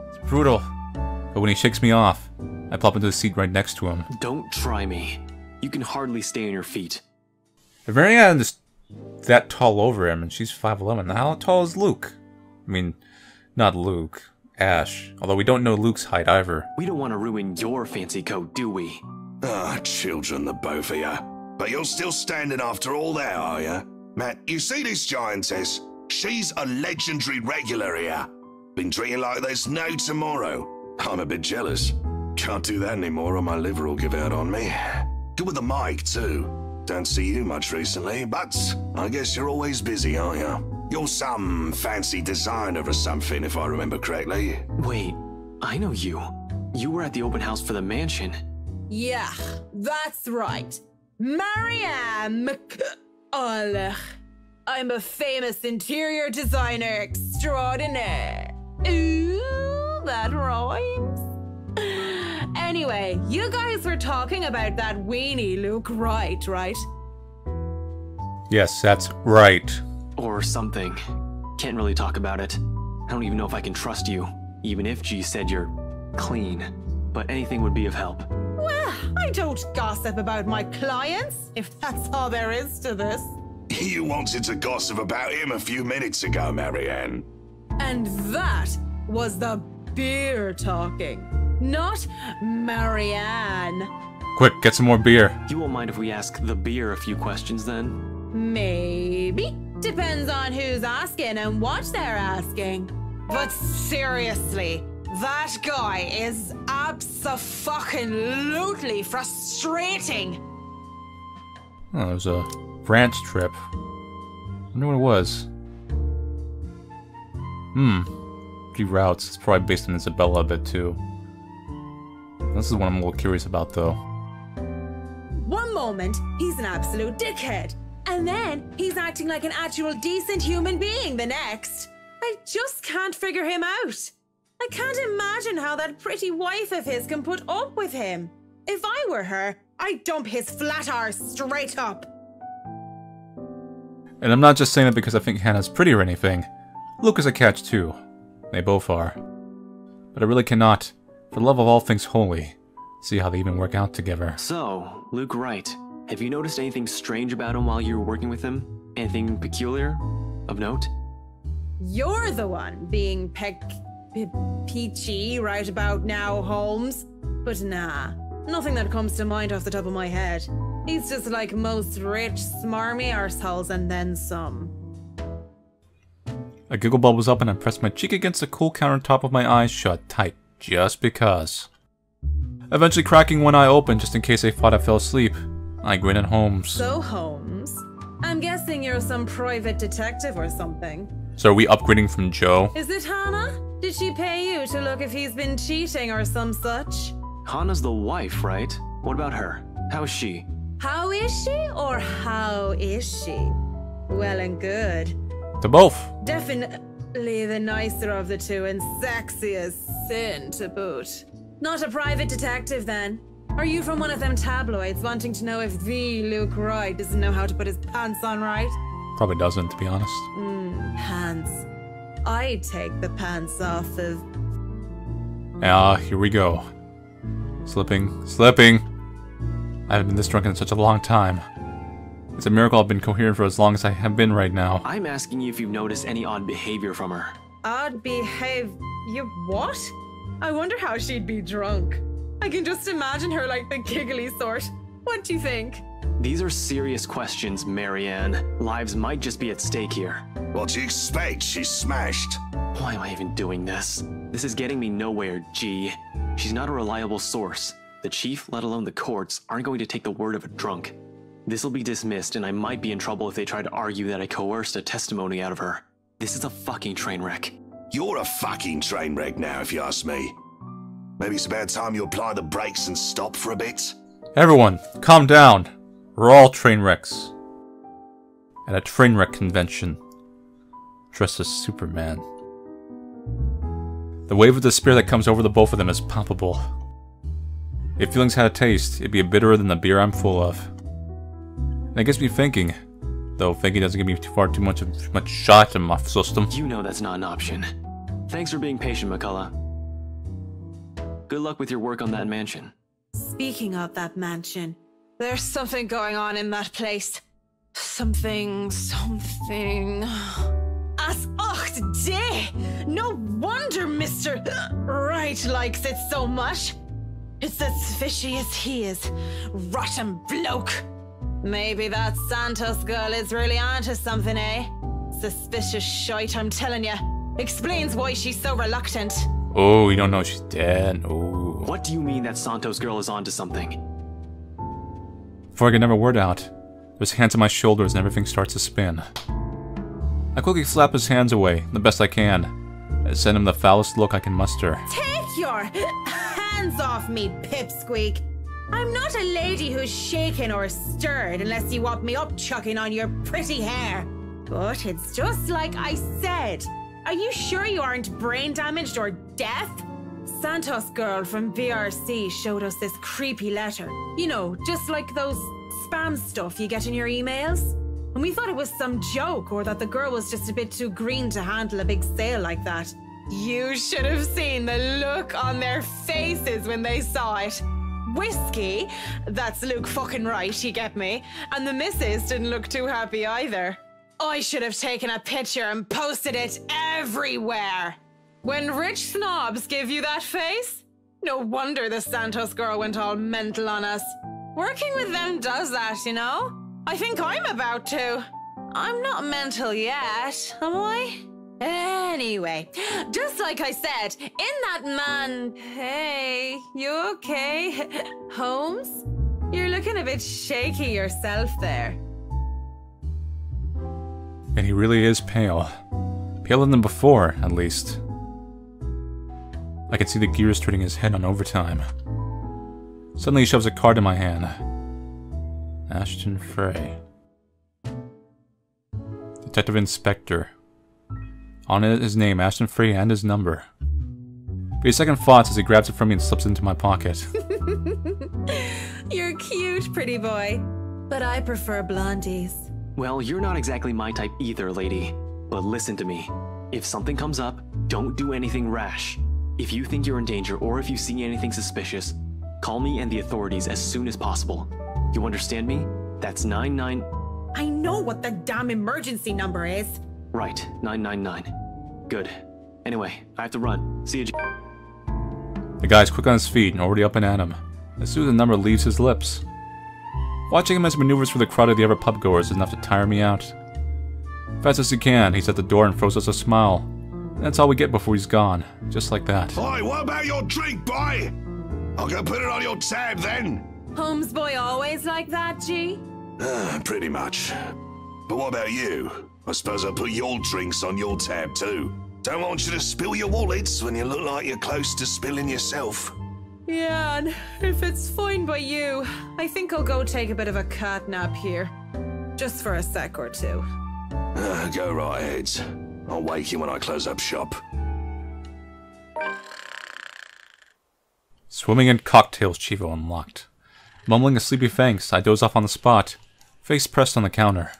[SPEAKER 1] It's brutal. But when he shakes me off, I plop into the seat right next to him.
[SPEAKER 11] Don't try me. You can hardly stay on your feet.
[SPEAKER 1] If Marianne is that tall over him, and she's 5'11", how tall is Luke? I mean, not Luke. Ash. Although we don't know Luke's height either.
[SPEAKER 11] We don't want to ruin your fancy coat, do we?
[SPEAKER 10] Ah, children, the both of ya. But you're still standing after all that, are ya? Matt, you see this giantess? She's a legendary regular here. Been treating like there's no tomorrow. I'm a bit jealous. Can't do that anymore or my liver will give out on me. Good with the mic, too. Don't see you much recently, but I guess you're always busy, aren't ya? You're some fancy designer or something, if I remember correctly.
[SPEAKER 11] Wait, I know you. You were at the open house for the mansion.
[SPEAKER 4] Yeah, that's right. Marianne McCulloch. I'm a famous interior designer extraordinaire. Ooh, that rhymes. Anyway, you guys were talking about that weenie Luke Wright, right?
[SPEAKER 1] Yes, that's right.
[SPEAKER 11] Or something. Can't really talk about it. I don't even know if I can trust you, even if G said you're clean. But anything would be of help.
[SPEAKER 4] Well, I don't gossip about my clients, if that's all there is to this.
[SPEAKER 10] You wanted to gossip about him a few minutes ago, Marianne.
[SPEAKER 4] And that was the beer talking, not Marianne.
[SPEAKER 1] Quick, get some more beer.
[SPEAKER 11] You won't mind if we ask the beer a few questions then?
[SPEAKER 4] Maybe. Depends on who's asking and what they're asking. But seriously, that guy is abso-fucking-lutely frustrating.
[SPEAKER 1] Oh, it was a branch trip. I wonder what it was. G routes. It's probably based on Isabella a bit too. This is one I'm a little curious about though.
[SPEAKER 4] One moment, he's an absolute dickhead. And then he's acting like an actual decent human being the next. I just can't figure him out. I can't imagine how that pretty wife of his can put up with him. If I were her, I'd dump his flat arse straight up.
[SPEAKER 1] And I'm not just saying that because I think Hannah's pretty or anything. Luke is a catch too. They both are. But I really cannot, for the love of all things holy, see how they even work out together.
[SPEAKER 11] So, Luke Wright. Have you noticed anything strange about him while you were working with him? Anything peculiar? Of note?
[SPEAKER 4] You're the one being peachy right about now, Holmes. But nah, nothing that comes to mind off the top of my head. He's just like most rich, smarmy arseholes and then some.
[SPEAKER 1] A giggle bubbles up and I press my cheek against the cool countertop with my eyes shut tight, just because. eventually cracking one eye open just in case they thought I fell asleep. I grin at Holmes.
[SPEAKER 3] So, Holmes, I'm guessing you're some private detective or something.
[SPEAKER 1] So are we upgrading from Joe?
[SPEAKER 3] Is it Hannah? Did she pay you to look if he's been cheating or some such?
[SPEAKER 11] Hannah's the wife, right? What about her? How is she?
[SPEAKER 3] How is she or how is she? Well and good.
[SPEAKER 1] To both.
[SPEAKER 3] Definitely the nicer of the two and sexy as sin to boot. Not a private detective then? Are you from one of them tabloids wanting to know if the Luke Wright doesn't know how to put his pants on right?
[SPEAKER 1] Probably doesn't, to be honest.
[SPEAKER 3] Pants. I'd take the pants off of...
[SPEAKER 1] Ah, here we go. Slipping. I haven't been this drunk in such a long time. It's a miracle I've been coherent for as long as I have been right now.
[SPEAKER 11] I'm asking you if you've noticed any odd behavior from her.
[SPEAKER 3] Odd behavior? What? I wonder how she'd be drunk. I can just imagine her like the giggly sort. What do you think?
[SPEAKER 11] These are serious questions, Marianne. Lives might just be at stake here.
[SPEAKER 10] What do you expect? She's smashed.
[SPEAKER 11] Why am I even doing this? This is getting me nowhere, G. She's not a reliable source. The chief, let alone the courts, aren't going to take the word of a drunk. This'll be dismissed, and I might be in trouble if they try to argue that I coerced a testimony out of her. This is a fucking train wreck.
[SPEAKER 10] You're a fucking train wreck now, if you ask me. Maybe it's about time you apply the brakes and stop for a bit?
[SPEAKER 1] Everyone, calm down. We're all train wrecks. At a train wreck convention. Dressed as Superman. The wave of despair that comes over the both of them is palpable. If feelings had a taste, it'd be bitterer than the beer I'm full of. And it gets me thinking. Though thinking doesn't give me too much shot in my system.
[SPEAKER 11] You know that's not an option. Thanks for being patient, McCullough. Good luck with your work on that mansion.
[SPEAKER 3] Speaking of that mansion,
[SPEAKER 4] There's something going on in that place. Something. As day! No wonder Mr. Wright likes it so much. It's as fishy as he is. Rotten bloke. Maybe that Santos girl is really onto something, eh? Suspicious shite, I'm telling ya. Explains why she's so reluctant.
[SPEAKER 1] Oh, you don't know she's dead. Oh.
[SPEAKER 11] What do you mean that Santos girl is onto something?
[SPEAKER 1] Before I get another word out, there's hands on my shoulders and everything starts to spin. I quickly slap his hands away, the best I can, and send him the foulest look I can muster.
[SPEAKER 3] take your hands off me, pipsqueak. I'm not a lady who's shaken or stirred unless you want me up-chucking on your pretty hair. But it's just like I said. Are you sure you aren't brain damaged or deaf? Santos girl from VRC showed us this creepy letter. You know, just like those spam stuff you get in your emails. And we thought it was some joke or that the girl was just a bit too green to handle a big sale like that. You should have seen the look on their faces when they saw it. Whiskey, that's Luke fucking Wright, you get me? And the missus didn't look too happy either. I should have taken a picture and posted it everywhere. When rich snobs give you that face, no wonder the Santos girl went all mental on us. Working with them does that, you know? I think I'm about to. I'm not mental yet, am I? Anyway, just like I said, in that man... Hey, you okay? Holmes? You're looking a bit shaky yourself there.
[SPEAKER 1] And he really is pale. Paler than before, at least. I can see the gears turning his head on overtime. Suddenly he shoves a card in my hand. Ashton Frey. Detective Inspector. On it his name, Ashton Frey, and his number. But his second thoughts as he grabs it from me and slips it into my pocket.
[SPEAKER 3] You're cute, pretty boy. But I prefer blondies.
[SPEAKER 11] Well, you're not exactly my type either, lady. But listen to me. If something comes up, don't do anything rash. If you think you're in danger or if you see anything suspicious, call me and the authorities as soon as possible. You understand me? That's 99...
[SPEAKER 3] I know what the damn emergency number is.
[SPEAKER 11] Right, 999. Good. Anyway, I have to run. See you.
[SPEAKER 1] The guy's quick on his feet and already up and at him, as soon as the number leaves his lips. Watching him as he maneuvers through the crowd of the other pubgoers is enough to tire me out. Fast as he can, he's at the door and throws us a smile. And that's all we get before he's gone, just like that.
[SPEAKER 10] Oi, what about your drink, boy? I'll go put it on your tab then.
[SPEAKER 3] Holmes boy always like that, G?
[SPEAKER 10] Pretty much. But what about you? I suppose I'll put your drinks on your tab too. Don't want you to spill your wallets when you look like you're close to spilling yourself.
[SPEAKER 3] Yeah, and if it's fine by you, I think I'll go take a bit of a cat nap here. Just for a sec or two.
[SPEAKER 10] Go right ahead. I'll wake you when I close up shop.
[SPEAKER 1] Swimming in cocktails, Ch.4 unlocked. Mumbling a sleepy thanks, I doze off on the spot, face pressed on the counter.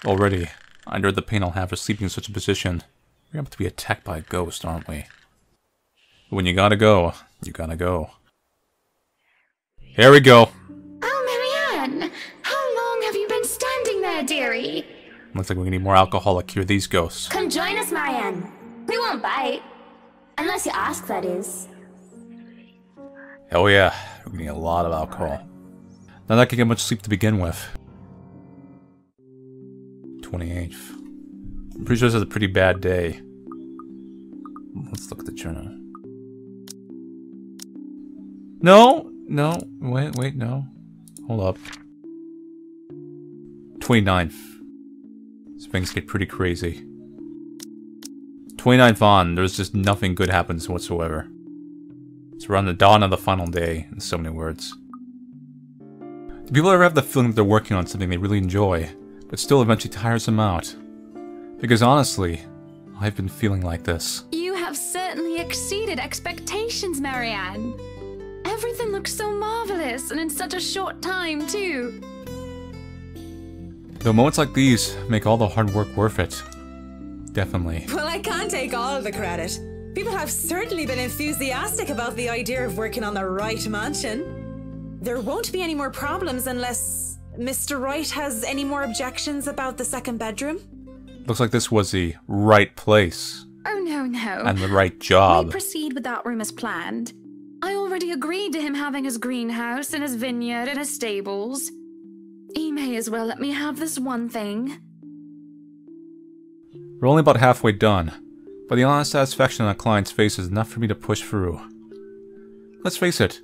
[SPEAKER 1] Already, I endured the pain I'll have for sleeping in such a position. We're about to be attacked by a ghost, aren't we? But when you gotta go, you gotta go. Here we go.
[SPEAKER 2] Oh, Marianne! How long have you been standing there, dearie?
[SPEAKER 1] Looks like we need more alcohol to cure these ghosts.
[SPEAKER 2] Come join us, Marianne. We won't bite. Unless you ask, that is.
[SPEAKER 1] Hell yeah, we're getting a lot of alcohol. Not that I can get much sleep to begin with. 28th. I'm pretty sure this is a pretty bad day. Let's look at the journal. No, wait, no. Hold up. 29th. These things get pretty crazy. 29th on, there's just nothing good happens whatsoever. It's around the dawn of the final day, in so many words. Do people ever have the feeling that they're working on something they really enjoy, but still eventually tires them out? Because honestly, I've been feeling like this.
[SPEAKER 2] You have certainly exceeded expectations, Marianne. Everything looks so marvelous, and in such a short time, too.
[SPEAKER 1] Though moments like these make all the hard work worth it. Definitely.
[SPEAKER 3] Well, I can't take all of the credit. People have certainly been enthusiastic about the idea of working on the Wright mansion. There won't be any more problems unless Mr. Wright has any more objections about the second bedroom.
[SPEAKER 1] Looks like this was the right place.
[SPEAKER 2] Oh, no.
[SPEAKER 1] And the right job.
[SPEAKER 2] We proceed with that room as planned. I already agreed to him having his greenhouse and his vineyard and his stables. He may as well let me have this one thing.
[SPEAKER 1] We're only about halfway done, but the honest satisfaction on a client's face is enough for me to push through. Let's face it,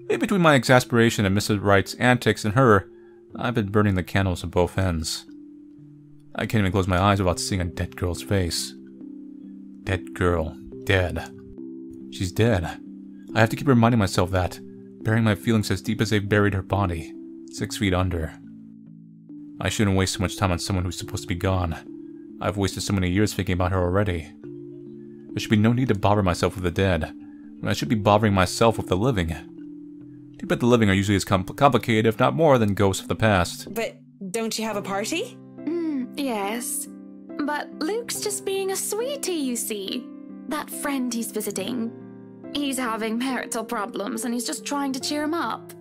[SPEAKER 1] in between my exasperation at Mrs. Wright's antics and her, I've been burning the candles at both ends. I can't even close my eyes without seeing a dead girl's face. Dead girl. Dead. She's dead. I have to keep reminding myself that, burying my feelings as deep as they've buried her body, 6 feet under. I shouldn't waste so much time on someone who's supposed to be gone. I've wasted so many years thinking about her already. There should be no need to bother myself with the dead, when I should be bothering myself with the living. Too bad the living are usually as complicated, if not more, than ghosts of the past.
[SPEAKER 3] But don't you have a party?
[SPEAKER 2] Yes. But Luke's just being a sweetie, you see. That friend he's visiting. He's having marital problems and he's just trying to cheer him up.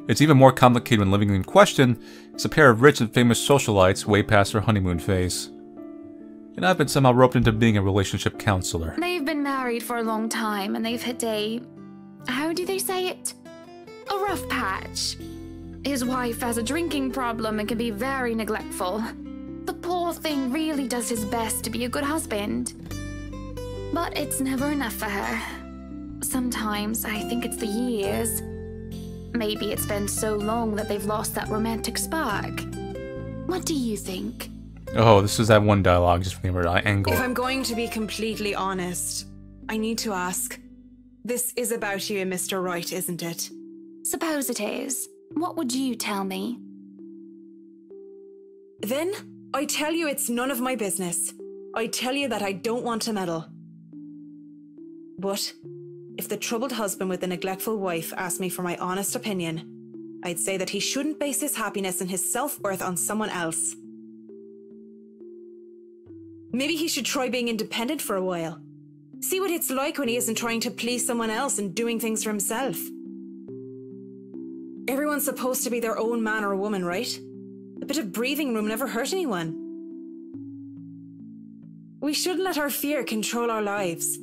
[SPEAKER 1] It's even more complicated when living in question is a pair of rich and famous socialites way past their honeymoon phase. And I've been somehow roped into being a relationship counselor.
[SPEAKER 2] They've been married for a long time and they've hit a... how do they say it? A rough patch. His wife has a drinking problem and can be very neglectful. The poor thing really does his best to be a good husband. But it's never enough for her. Sometimes I think it's the years. Maybe it's been so long that they've lost that romantic spark. What do you think?
[SPEAKER 1] Oh, this is that one dialogue just from the angle.
[SPEAKER 3] If I'm going to be completely honest, I need to ask. This is about you and Mr. Wright, isn't it?
[SPEAKER 2] Suppose it is. What would you tell me?
[SPEAKER 3] Then, I tell you it's none of my business. I tell you that I don't want to meddle. But, if the troubled husband with the neglectful wife asked me for my honest opinion, I'd say that he shouldn't base his happiness and his self-worth on someone else. Maybe he should try being independent for a while. See what it's like when he isn't trying to please someone else and doing things for himself. Everyone's supposed to be their own man or woman, right? A bit of breathing room never hurt anyone. We shouldn't let our fear control our lives.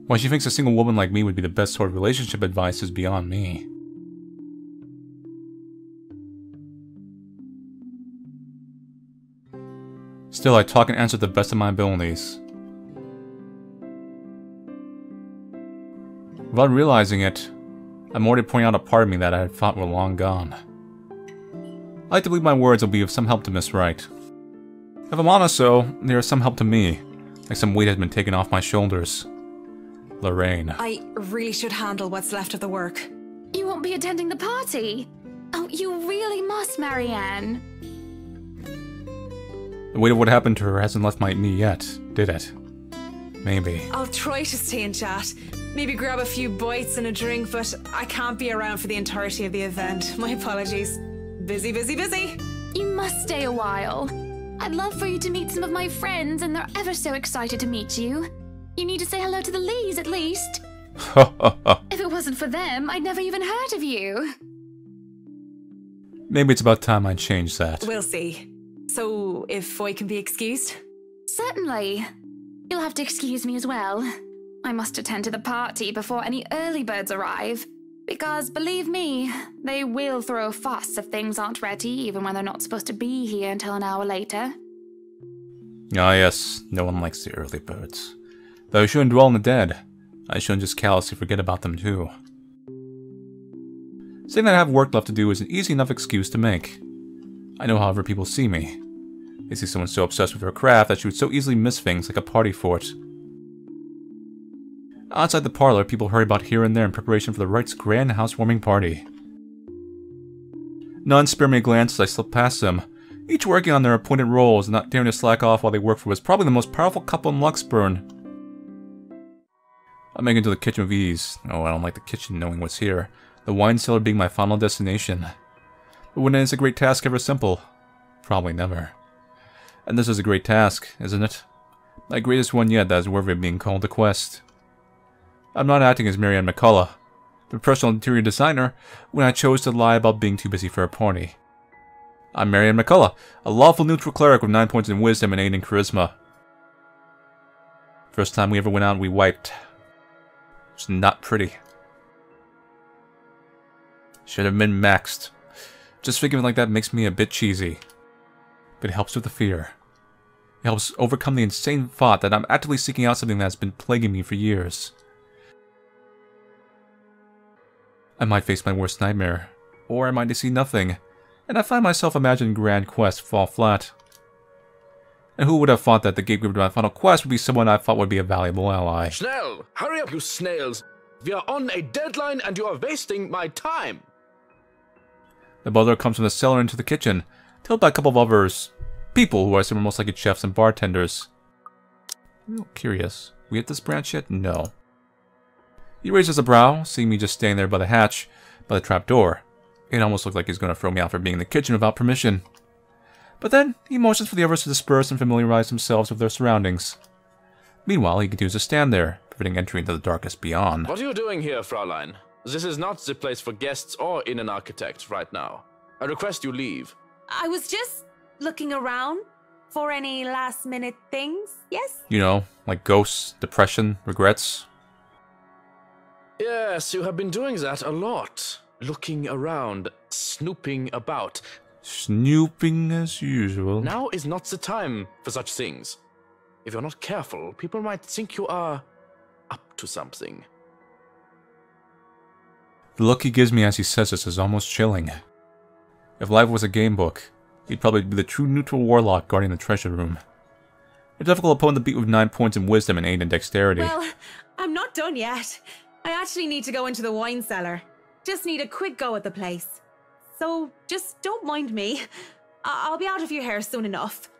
[SPEAKER 1] Why she thinks a single woman like me would be the best sort of relationship advice is beyond me. Still, I talk and answer to the best of my abilities. Without realizing it, I'm already pointing out a part of me that I had thought were long gone. I like to believe my words will be of some help to Miss Wright. If I'm honest though, they are some help to me, like some weight has been taken off my shoulders. Lorraine.
[SPEAKER 4] I really should handle what's left of the work.
[SPEAKER 2] You won't be attending the party? Oh, you really must, Marianne.
[SPEAKER 1] The weight of what happened to her hasn't left my knee yet, did it? Maybe.
[SPEAKER 4] I'll try to stay and chat. Maybe grab a few bites and a drink, but I can't be around for the entirety of the event. My apologies. Busy, busy, busy.
[SPEAKER 2] You must stay a while. I'd love for you to meet some of my friends, and they're ever so excited to meet you. You need to say hello to the Lees, at least. If it wasn't for them, I'd never even heard of you.
[SPEAKER 1] Maybe it's about time I change that.
[SPEAKER 4] We'll see. So, if I can be excused?
[SPEAKER 2] Certainly. You'll have to excuse me as well. I must attend to the party before any early birds arrive. Because, believe me, they will throw a fuss if things aren't ready, even when they're not supposed to be here until an hour later.
[SPEAKER 1] Ah yes, no one likes the early birds. Though I shouldn't dwell on the dead. I shouldn't just callously forget about them too. Saying that I have work left to do is an easy enough excuse to make. I know however people see me. They see someone so obsessed with her craft that she would so easily miss things like a party fort. Outside the parlor, people hurry about here and there in preparation for the Wright's grand housewarming party. None spare me a glance as I slip past them, each working on their appointed roles and not daring to slack off while they work for what's probably the most powerful couple in Luxburn. I make it to the kitchen with ease. Oh, I don't like the kitchen knowing what's here. The wine cellar being my final destination. But when is a great task ever simple? Probably never. And this is a great task, isn't it? My greatest one yet that is worthy of being called a quest. I'm not acting as Marianne McCullough, the professional interior designer, when I chose to lie about being too busy for a party. I'm Marianne McCullough, a lawful neutral cleric with 9 points in wisdom and 8 in charisma. First time we ever went out, we wiped. It was not pretty. Should have been maxed. Just thinking like that makes me a bit cheesy. But it helps with the fear. It helps overcome the insane thought that I'm actively seeking out something that's been plaguing me for years. I might face my worst nightmare, or I might see nothing, and I find myself imagining grand quests fall flat. And who would have thought that the gatekeeper to my final quest would be someone I thought would be a valuable ally?
[SPEAKER 6] Schnell! Hurry up, you snails! We are on a deadline and you are wasting my time!
[SPEAKER 1] The butler comes from the cellar into the kitchen, tailed by a couple of others. People who I assume are most likely chefs and bartenders. I'm a little curious. We hit this branch yet? No. He raises a brow, seeing me just standing there by the hatch, by the trap door. It almost looked like he's going to throw me out for being in the kitchen without permission. But then, he motions for the others to disperse and familiarize themselves with their surroundings. Meanwhile, he continues to stand there, preventing entry into the darkest beyond.
[SPEAKER 6] What are you doing here, Fraulein? This is not the place for guests or in an architect right now. I request you leave.
[SPEAKER 3] I was just looking around for any last-minute things, yes?
[SPEAKER 1] You know, like ghosts, depression, regrets.
[SPEAKER 6] Yes, you have been doing that a lot. Looking around, snooping about.
[SPEAKER 1] Snooping as usual.
[SPEAKER 6] Now is not the time for such things. If you're not careful, people might think you are up to something.
[SPEAKER 1] The look he gives me as he says this is almost chilling. If life was a game book, he'd probably be the true neutral warlock guarding the treasure room. A difficult opponent to beat with 9 points in wisdom and 8 in dexterity.
[SPEAKER 3] Well, I'm not done yet. I actually need to go into the wine cellar. Just need a quick go at the place. So, just don't mind me. I'll be out of your hair soon enough.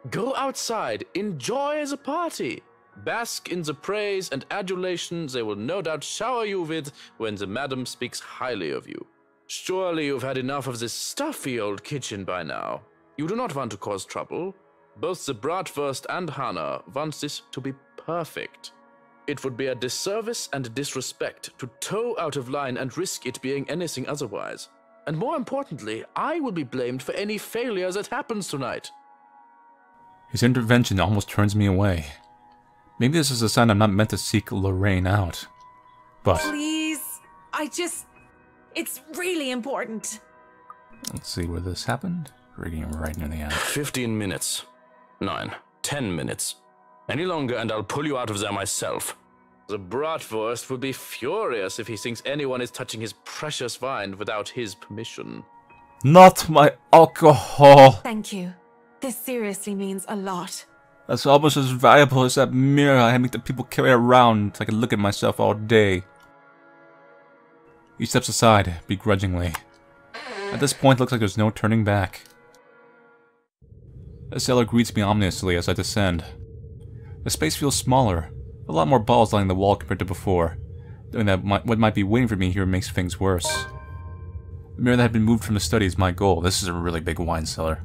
[SPEAKER 6] Go outside, enjoy the party. Bask in the praise and adulation they will no doubt shower you with when the madam speaks highly of you. Surely you've had enough of this stuffy old kitchen by now. You do not want to cause trouble. Both the bratwurst and Hannah want this to be perfect. It would be a disservice and disrespect to toe out of line and risk it being anything otherwise. And more importantly, I will be blamed for any failure that happens tonight.
[SPEAKER 1] His intervention almost turns me away. Maybe this is a sign I'm not meant to seek Lorraine out. But...
[SPEAKER 3] Please, it's really important.
[SPEAKER 1] Let's see where this happened. Rigging him right near the end.
[SPEAKER 6] 15 minutes. 9. 10 minutes. Any longer and I'll pull you out of there myself. The Bratwurst will be furious if he thinks anyone is touching his precious wine without his permission.
[SPEAKER 1] Not my alcohol!
[SPEAKER 4] Thank you. This seriously means a lot.
[SPEAKER 1] That's almost as valuable as that mirror I make the people carry around so I can look at myself all day. He steps aside, begrudgingly. At this point, it looks like there's no turning back. The cellar greets me ominously as I descend. The space feels smaller, a lot more balls lining the wall compared to before. Knowing that what might be waiting for me here makes things worse. The mirror that had been moved from the study is my goal. This is a really big wine cellar.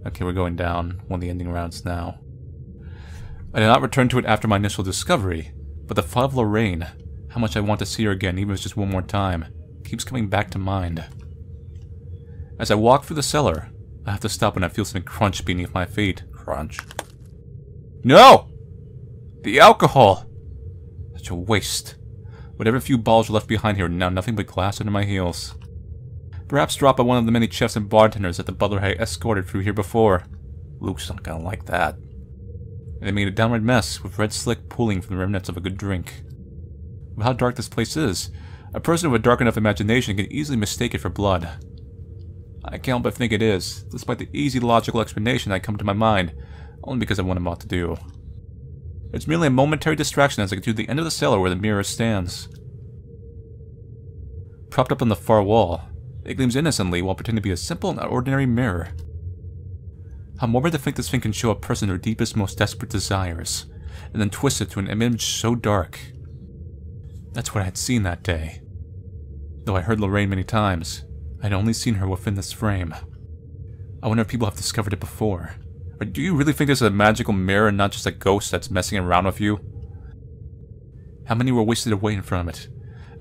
[SPEAKER 1] Okay, we're going down one of the ending rounds now. I did not return to it after my initial discovery, but the thought of Lorraine, how much I want to see her again, even if it's just one more time, keeps coming back to mind. As I walk through the cellar, I have to stop when I feel something crunch beneath my feet. Crunch. No! The alcohol! Such a waste. Whatever few balls are left behind here, now nothing but glass under my heels. Perhaps dropped by one of the many chefs and bartenders that the butler had escorted through here before. Luke's not gonna like that. And they made a downright mess, with red slick pooling from the remnants of a good drink. With how dark this place is, a person with a dark enough imagination can easily mistake it for blood. I can't help but think it is, despite the easy logical explanation that come to my mind, only because of what I'm about to do. It's merely a momentary distraction as I get to the end of the cellar where the mirror stands. Propped up on the far wall, it gleams innocently while pretending to be a simple and ordinary mirror. How morbid to think this thing can show a person their deepest, most desperate desires, and then twist it to an image so dark. That's what I had seen that day. Though I heard Lorraine many times, I had only seen her within this frame. I wonder if people have discovered it before. Or do you really think this is a magical mirror and not just a ghost that's messing around with you? How many were wasted away in front of it,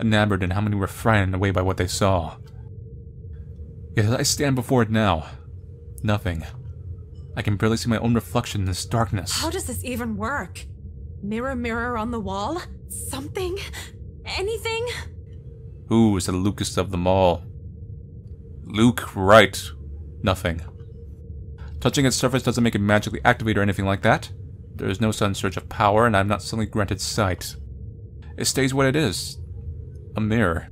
[SPEAKER 1] enamored, and how many were frightened away by what they saw? Yet as I stand before it now, nothing. I can barely see my own reflection in this darkness.
[SPEAKER 4] How does this even work? Mirror, mirror on the wall? Something? Anything?
[SPEAKER 1] Who is the Lucas of them all? Luke, right. Nothing. Touching its surface doesn't make it magically activate or anything like that. There is no sudden surge of power, and I am not suddenly granted sight. It stays what it is. A mirror.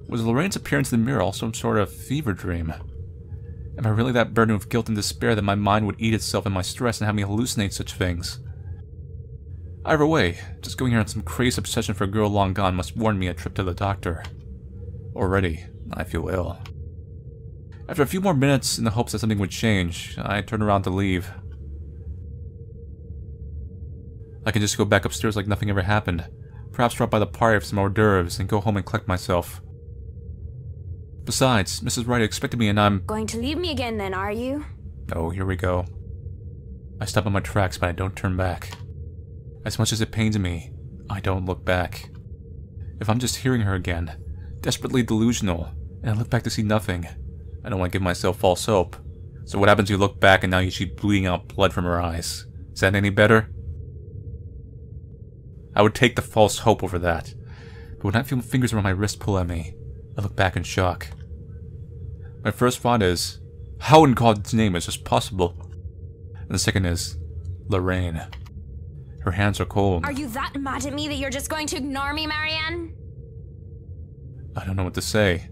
[SPEAKER 1] Was Lorraine's appearance in the mirror also some sort of fever dream? Am I really that burdened with guilt and despair that my mind would eat itself in my stress and have me hallucinate such things? Either way, just going here on some crazy obsession for a girl long gone must warrant me a trip to the doctor. Already, I feel ill. After a few more minutes, in the hopes that something would change, I turn around to leave. I can just go back upstairs like nothing ever happened, perhaps drop by the party for some hors d'oeuvres, and go home and collect myself. Besides, Mrs. Wright expected me and I'm...
[SPEAKER 2] Going to leave me again then, are you?
[SPEAKER 1] Oh, here we go. I stop in my tracks, but I don't turn back. As much as it pains me, I don't look back. If I'm just hearing her again, desperately delusional, and I look back to see nothing, I don't want to give myself false hope. So what happens if you look back and now you see bleeding out blood from her eyes? Is that any better? I would take the false hope over that. But when I feel fingers around my wrist pull at me, I look back in shock. My first thought is, how in God's name is this possible? And the second is, Lorraine. Her hands are cold.
[SPEAKER 2] Are you that mad at me that you're just going to ignore me, Marianne?
[SPEAKER 1] I don't know what to say.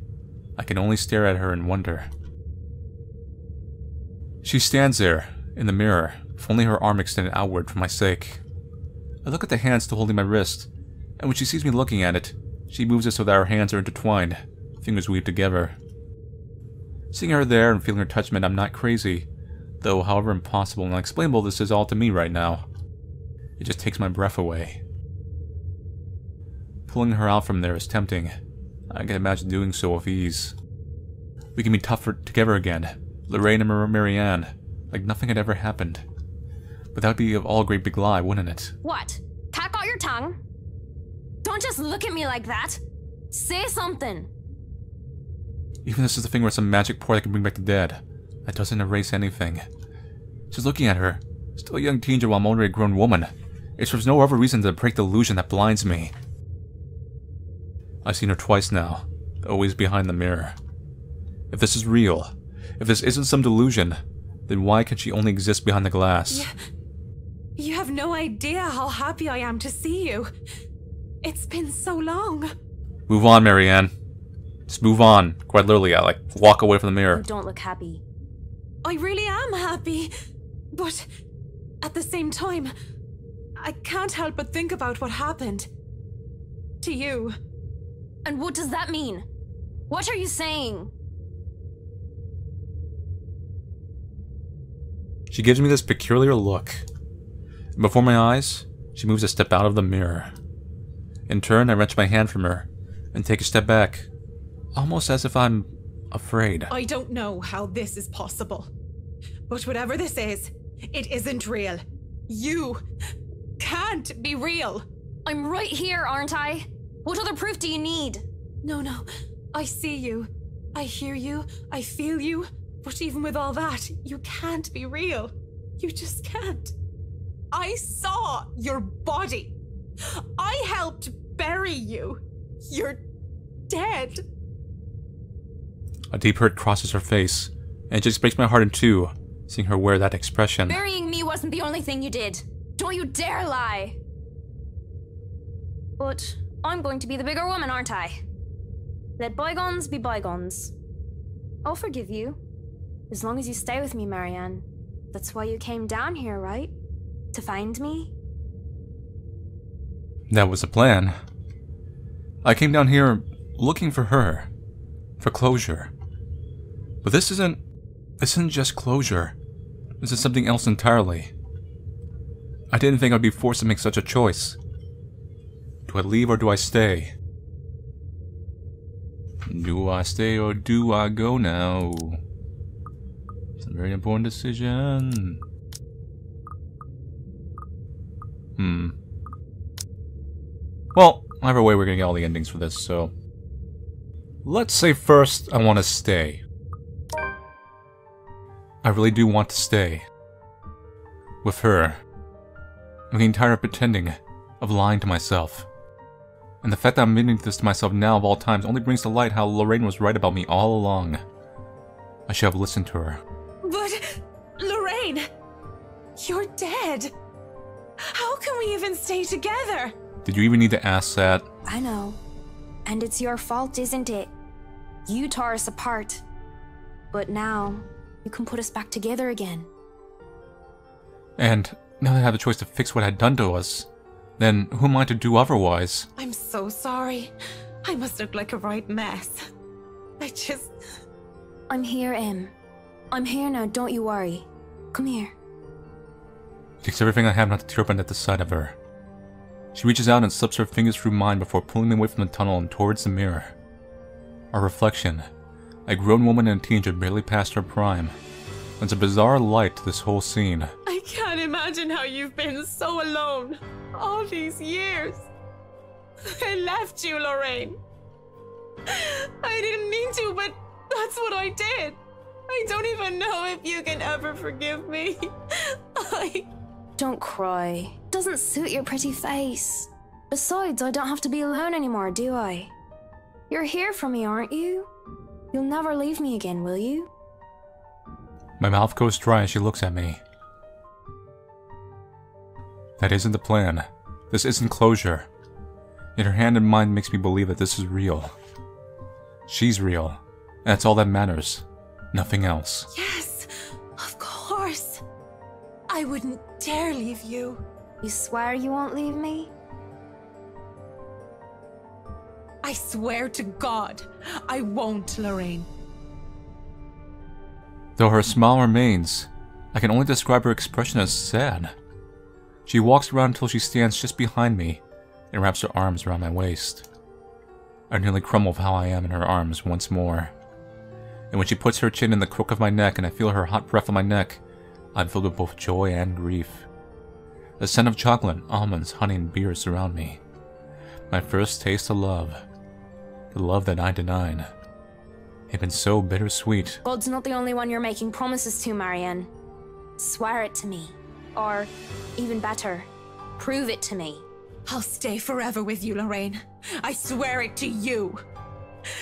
[SPEAKER 1] I can only stare at her and wonder. She stands there, in the mirror, with only her arm extended outward for my sake. I look at the hand still holding my wrist, and when she sees me looking at it, she moves it so that our hands are intertwined, fingers weave together. Seeing her there and feeling her touch meant I'm not crazy, though however impossible and unexplainable this is all to me right now. It just takes my breath away. Pulling her out from there is tempting. I can imagine doing so with ease. We can be tougher together again, Lorraine and Marianne, like nothing had ever happened. But that would be of all a great big lie, wouldn't it?
[SPEAKER 2] What? Cat got your tongue? Don't just look at me like that. Say something.
[SPEAKER 1] Even this is the thing where some magic pour that can bring back the dead. That doesn't erase anything. Just looking at her, still a young teenager while I'm already a grown woman, it serves no other reason to break the illusion that blinds me. I've seen her twice now, always behind the mirror. If this is real, if this isn't some delusion, then why can she only exist behind the glass?
[SPEAKER 4] You have no idea how happy I am to see you. It's been so long.
[SPEAKER 1] Move on, Marianne. Just move on. Quite literally, I like walk away from the mirror.
[SPEAKER 13] You don't look happy.
[SPEAKER 4] I really am happy. But at the same time, I can't help but think about what happened. To you.
[SPEAKER 13] And what does that mean? What are you saying?
[SPEAKER 1] She gives me this peculiar look. And before my eyes, she moves a step out of the mirror. In turn, I wrench my hand from her and take a step back, almost as if I'm afraid.
[SPEAKER 4] I don't know how this is possible. But whatever this is, it isn't real. You can't be real.
[SPEAKER 13] I'm right here, aren't I? What other proof do you need?
[SPEAKER 4] No. I see you. I hear you. I feel you. But even with all that, you can't be real. You just can't. I saw your body. I helped bury you. You're dead.
[SPEAKER 1] A deep hurt crosses her face, and it just breaks my heart in two, seeing her wear that expression.
[SPEAKER 13] Burying me wasn't the only thing you did. Don't you dare lie. But I'm going to be the bigger woman, aren't I? Let bygones be bygones. I'll forgive you. As long as you stay with me, Marianne. That's why you came down here, right? To find me?
[SPEAKER 1] That was the plan. I came down here looking for her. For closure. But this isn't just closure. This is something else entirely. I didn't think I'd be forced to make such a choice. Do I leave or do I stay? Do I stay or do I go now? It's a very important decision. Well, either way, we're gonna get all the endings for this, so... Let's say first, I want to stay. I really do want to stay. With her. I'm getting tired of pretending, of lying to myself. And the fact that I'm admitting this to myself now of all times only brings to light how Lorraine was right about me all along. I should have listened to her.
[SPEAKER 4] But, Lorraine, you're dead. How can we even stay together?
[SPEAKER 1] Did you even need to ask that?
[SPEAKER 13] I know. And it's your fault, isn't it? You tore us apart. But now, you can put us back together again.
[SPEAKER 1] And now that I have the choice to fix what I'd done to us, then who am I to do otherwise?
[SPEAKER 4] I'm so sorry. I must look like a right mess.
[SPEAKER 13] I'm here, Em. I'm here now, don't you worry. Come here.
[SPEAKER 1] It takes everything I have not to tear up at the sight of her. She reaches out and slips her fingers through mine before pulling me away from the tunnel and towards the mirror. Our reflection, a grown woman and a teenager barely past her prime, lends a bizarre light to this whole scene.
[SPEAKER 4] I can't imagine how you've been so alone all these years. I left you, Lorraine. I didn't mean to, but that's what I did. I don't even know if you can ever forgive me.
[SPEAKER 13] Don't cry. Doesn't suit your pretty face. Besides, I don't have to be alone anymore, do I? You're here for me, aren't you? You'll never leave me again, will you?
[SPEAKER 1] My mouth goes dry as she looks at me. That isn't the plan. This isn't closure. Yet her hand in mine makes me believe that this is real. She's real. And that's all that matters. Nothing else.
[SPEAKER 4] Yes, of course. I wouldn't dare leave you.
[SPEAKER 13] You swear you won't leave me?
[SPEAKER 4] I swear to God, I won't, Lorraine.
[SPEAKER 1] Though her smile remains, I can only describe her expression as sad. She walks around until she stands just behind me and wraps her arms around my waist. I nearly crumble with how I am in her arms once more. And when she puts her chin in the crook of my neck and I feel her hot breath on my neck, I'm filled with both joy and grief. The scent of chocolate, almonds, honey, and beer surround me. My first taste of love. The love that I denied. It had been so bittersweet.
[SPEAKER 13] God's not the only one you're making promises to, Marianne. Swear it to me. Or, even better, prove it to me.
[SPEAKER 4] I'll stay forever with you, Lorraine. I swear it to you.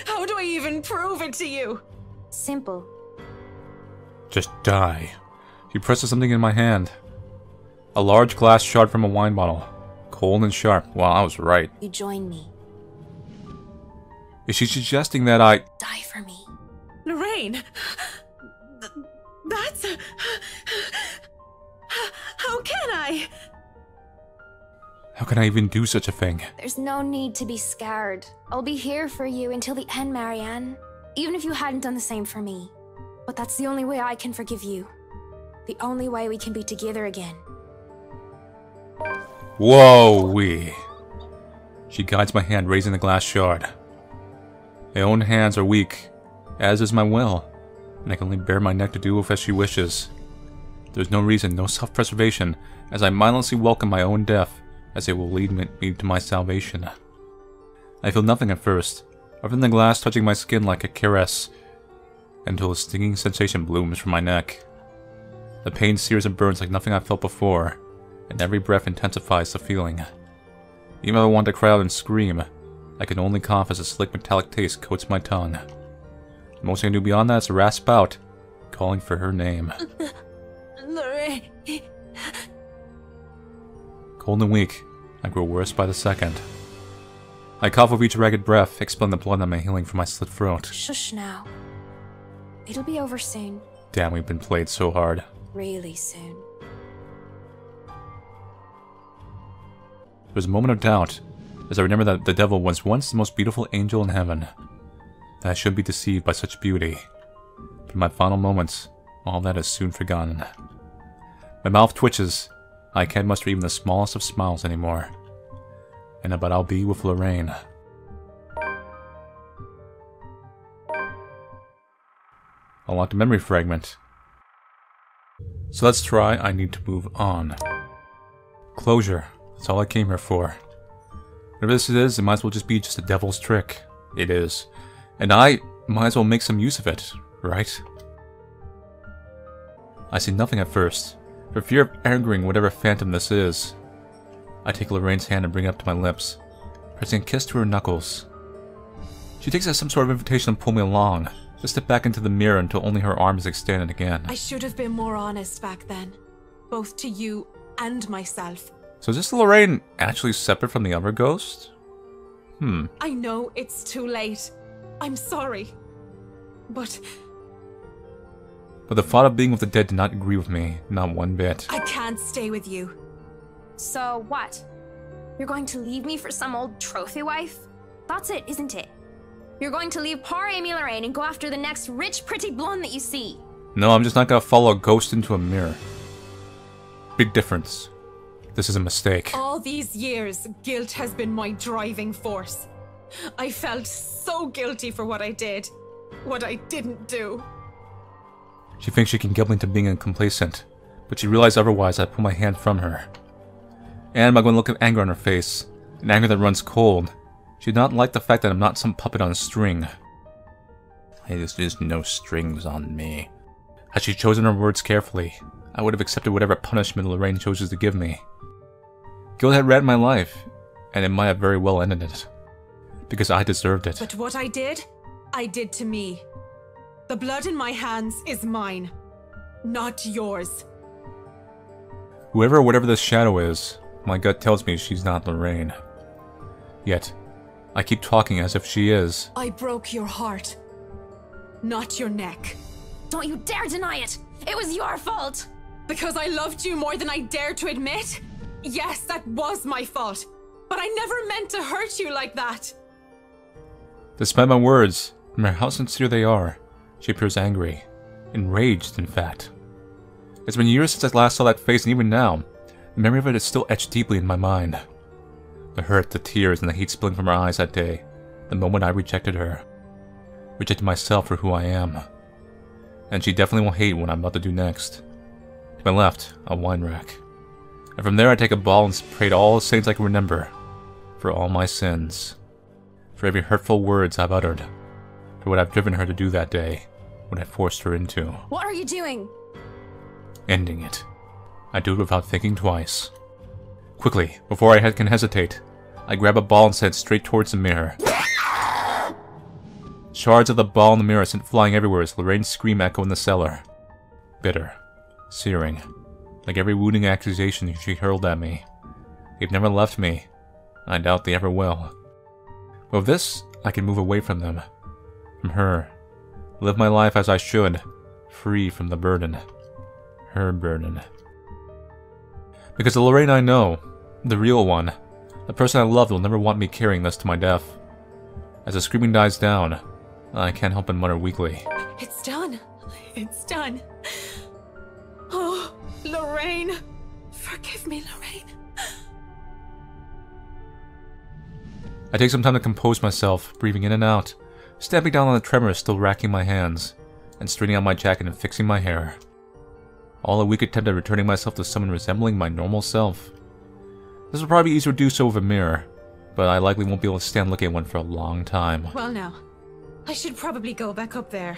[SPEAKER 4] How do I even prove it to you?
[SPEAKER 13] Simple.
[SPEAKER 1] Just die. She presses something in my hand. A large glass shard from a wine bottle. Cold and sharp. Wow, I was right.
[SPEAKER 13] You join me.
[SPEAKER 1] Is she suggesting that I...
[SPEAKER 13] Die for me.
[SPEAKER 4] Lorraine! That's... How can I?
[SPEAKER 1] How can I even do such a thing?
[SPEAKER 13] There's no need to be scared. I'll be here for you until the end, Marianne. Even if you hadn't done the same for me. But that's the only way I can forgive you. The only way we can be together again.
[SPEAKER 1] Whoa-wee. She guides my hand, raising the glass shard. My own hands are weak, as is my will, and I can only bare my neck to do with as she wishes. There's no reason, no self-preservation, as I mindlessly welcome my own death, as it will lead me to my salvation. I feel nothing at first, other than the glass touching my skin like a caress, until a stinging sensation blooms from my neck. The pain sears and burns like nothing I've felt before, and every breath intensifies the feeling. Even if I want to cry out and scream, I can only cough as a slick metallic taste coats my tongue. The most I can do beyond that is to rasp out, calling for her name.
[SPEAKER 4] Lorraine.
[SPEAKER 1] Cold and weak, I grow worse by the second. I cough with each ragged breath, expelling the blood on my healing from my slit throat.
[SPEAKER 13] Shush now. It'll be over soon.
[SPEAKER 1] Damn, we've been played so hard.
[SPEAKER 13] Really soon.
[SPEAKER 1] There was a moment of doubt, as I remember that the devil was once the most beautiful angel in heaven, that I shouldn't be deceived by such beauty. But in my final moments, all that is soon forgotten. My mouth twitches, I can't muster even the smallest of smiles anymore. And but I'll be with Lorraine. Unlocked a memory fragment. So let's try I need to move on. Closure. That's all I came here for. Whatever this is, it might as well just be just a devil's trick. It is. And I might as well make some use of it, right? I see nothing at first, for fear of angering whatever phantom this is. I take Lorraine's hand and bring it up to my lips, pressing a kiss to her knuckles. She takes it as some sort of invitation to pull me along, to step back into the mirror until only her arm is extended again.
[SPEAKER 4] I should have been more honest back then, both to you and myself.
[SPEAKER 1] So is this Lorraine actually separate from the other ghost?
[SPEAKER 4] I know it's too late. I'm sorry. But
[SPEAKER 1] the thought of being with the dead did not agree with me, not one bit.
[SPEAKER 4] I can't stay with you.
[SPEAKER 13] So what? You're going to leave me for some old trophy wife? That's it, isn't it? You're going to leave poor Amy Lorraine and go after the next rich, pretty blonde that you see?
[SPEAKER 1] No, I'm just not gonna follow a ghost into a mirror. Big difference. This is a mistake.
[SPEAKER 4] All these years, guilt has been my driving force. I felt so guilty for what I did, what I didn't do.
[SPEAKER 1] She thinks she can guilt me into being complacent, but she realized otherwise. I pull my hand from her. And I'm going to look at anger on her face, an anger that runs cold. She did not like the fact that I'm not some puppet on a string. Hey, there's just no strings on me. Had she chosen her words carefully, I would have accepted whatever punishment Lorraine chooses to give me. Guilt had ran my life, and it might have very well ended it. Because I deserved it.
[SPEAKER 4] But what I did to me. The blood in my hands is mine, not yours.
[SPEAKER 1] Whoever or whatever this shadow is, my gut tells me she's not Lorraine. Yet, I keep talking as if she is.
[SPEAKER 4] I broke your heart, not your neck.
[SPEAKER 13] Don't you dare deny it! It was your fault!
[SPEAKER 4] Because I loved you more than I dared to admit? Yes, that was my fault. But I never meant to hurt you like that.
[SPEAKER 1] Despite my words, no matter how sincere they are, she appears angry. Enraged, in fact. It's been years since I last saw that face, and even now, the memory of it is still etched deeply in my mind. The hurt, the tears, and the heat spilling from her eyes that day, the moment I rejected her. Rejected myself for who I am. And she definitely will hate what I'm about to do next. To my left, a wine rack. And from there I take a ball and pray to all the saints I can remember. For all my sins. For every hurtful words I've uttered. For what I've driven her to do that day. What I forced her into.
[SPEAKER 13] What are you doing?
[SPEAKER 1] Ending it. I do it without thinking twice. Quickly, before I can hesitate, I grab a ball and send it straight towards the mirror. Shards of the ball in the mirror sent flying everywhere as Lorraine's scream echo in the cellar. Bitter. Searing. like every wounding accusation she hurled at me. They've never left me. I doubt they ever will. But with this, I can move away from them. From her. Live my life as I should. Free from the burden. Her burden. Because the Lorraine I know, the real one, the person I loved will never want me carrying this to my death. As the screaming dies down, I can't help but mutter weakly.
[SPEAKER 4] It's done. It's done. Oh, Lorraine. Forgive me, Lorraine.
[SPEAKER 1] I take some time to compose myself, breathing in and out, stamping down on the tremors still racking my hands, and straightening out my jacket and fixing my hair. All a weak attempt at returning myself to someone resembling my normal self. This will probably be easier to do so with a mirror, but I likely won't be able to stand looking at one for a long time.
[SPEAKER 4] Well now, I should probably go back up there.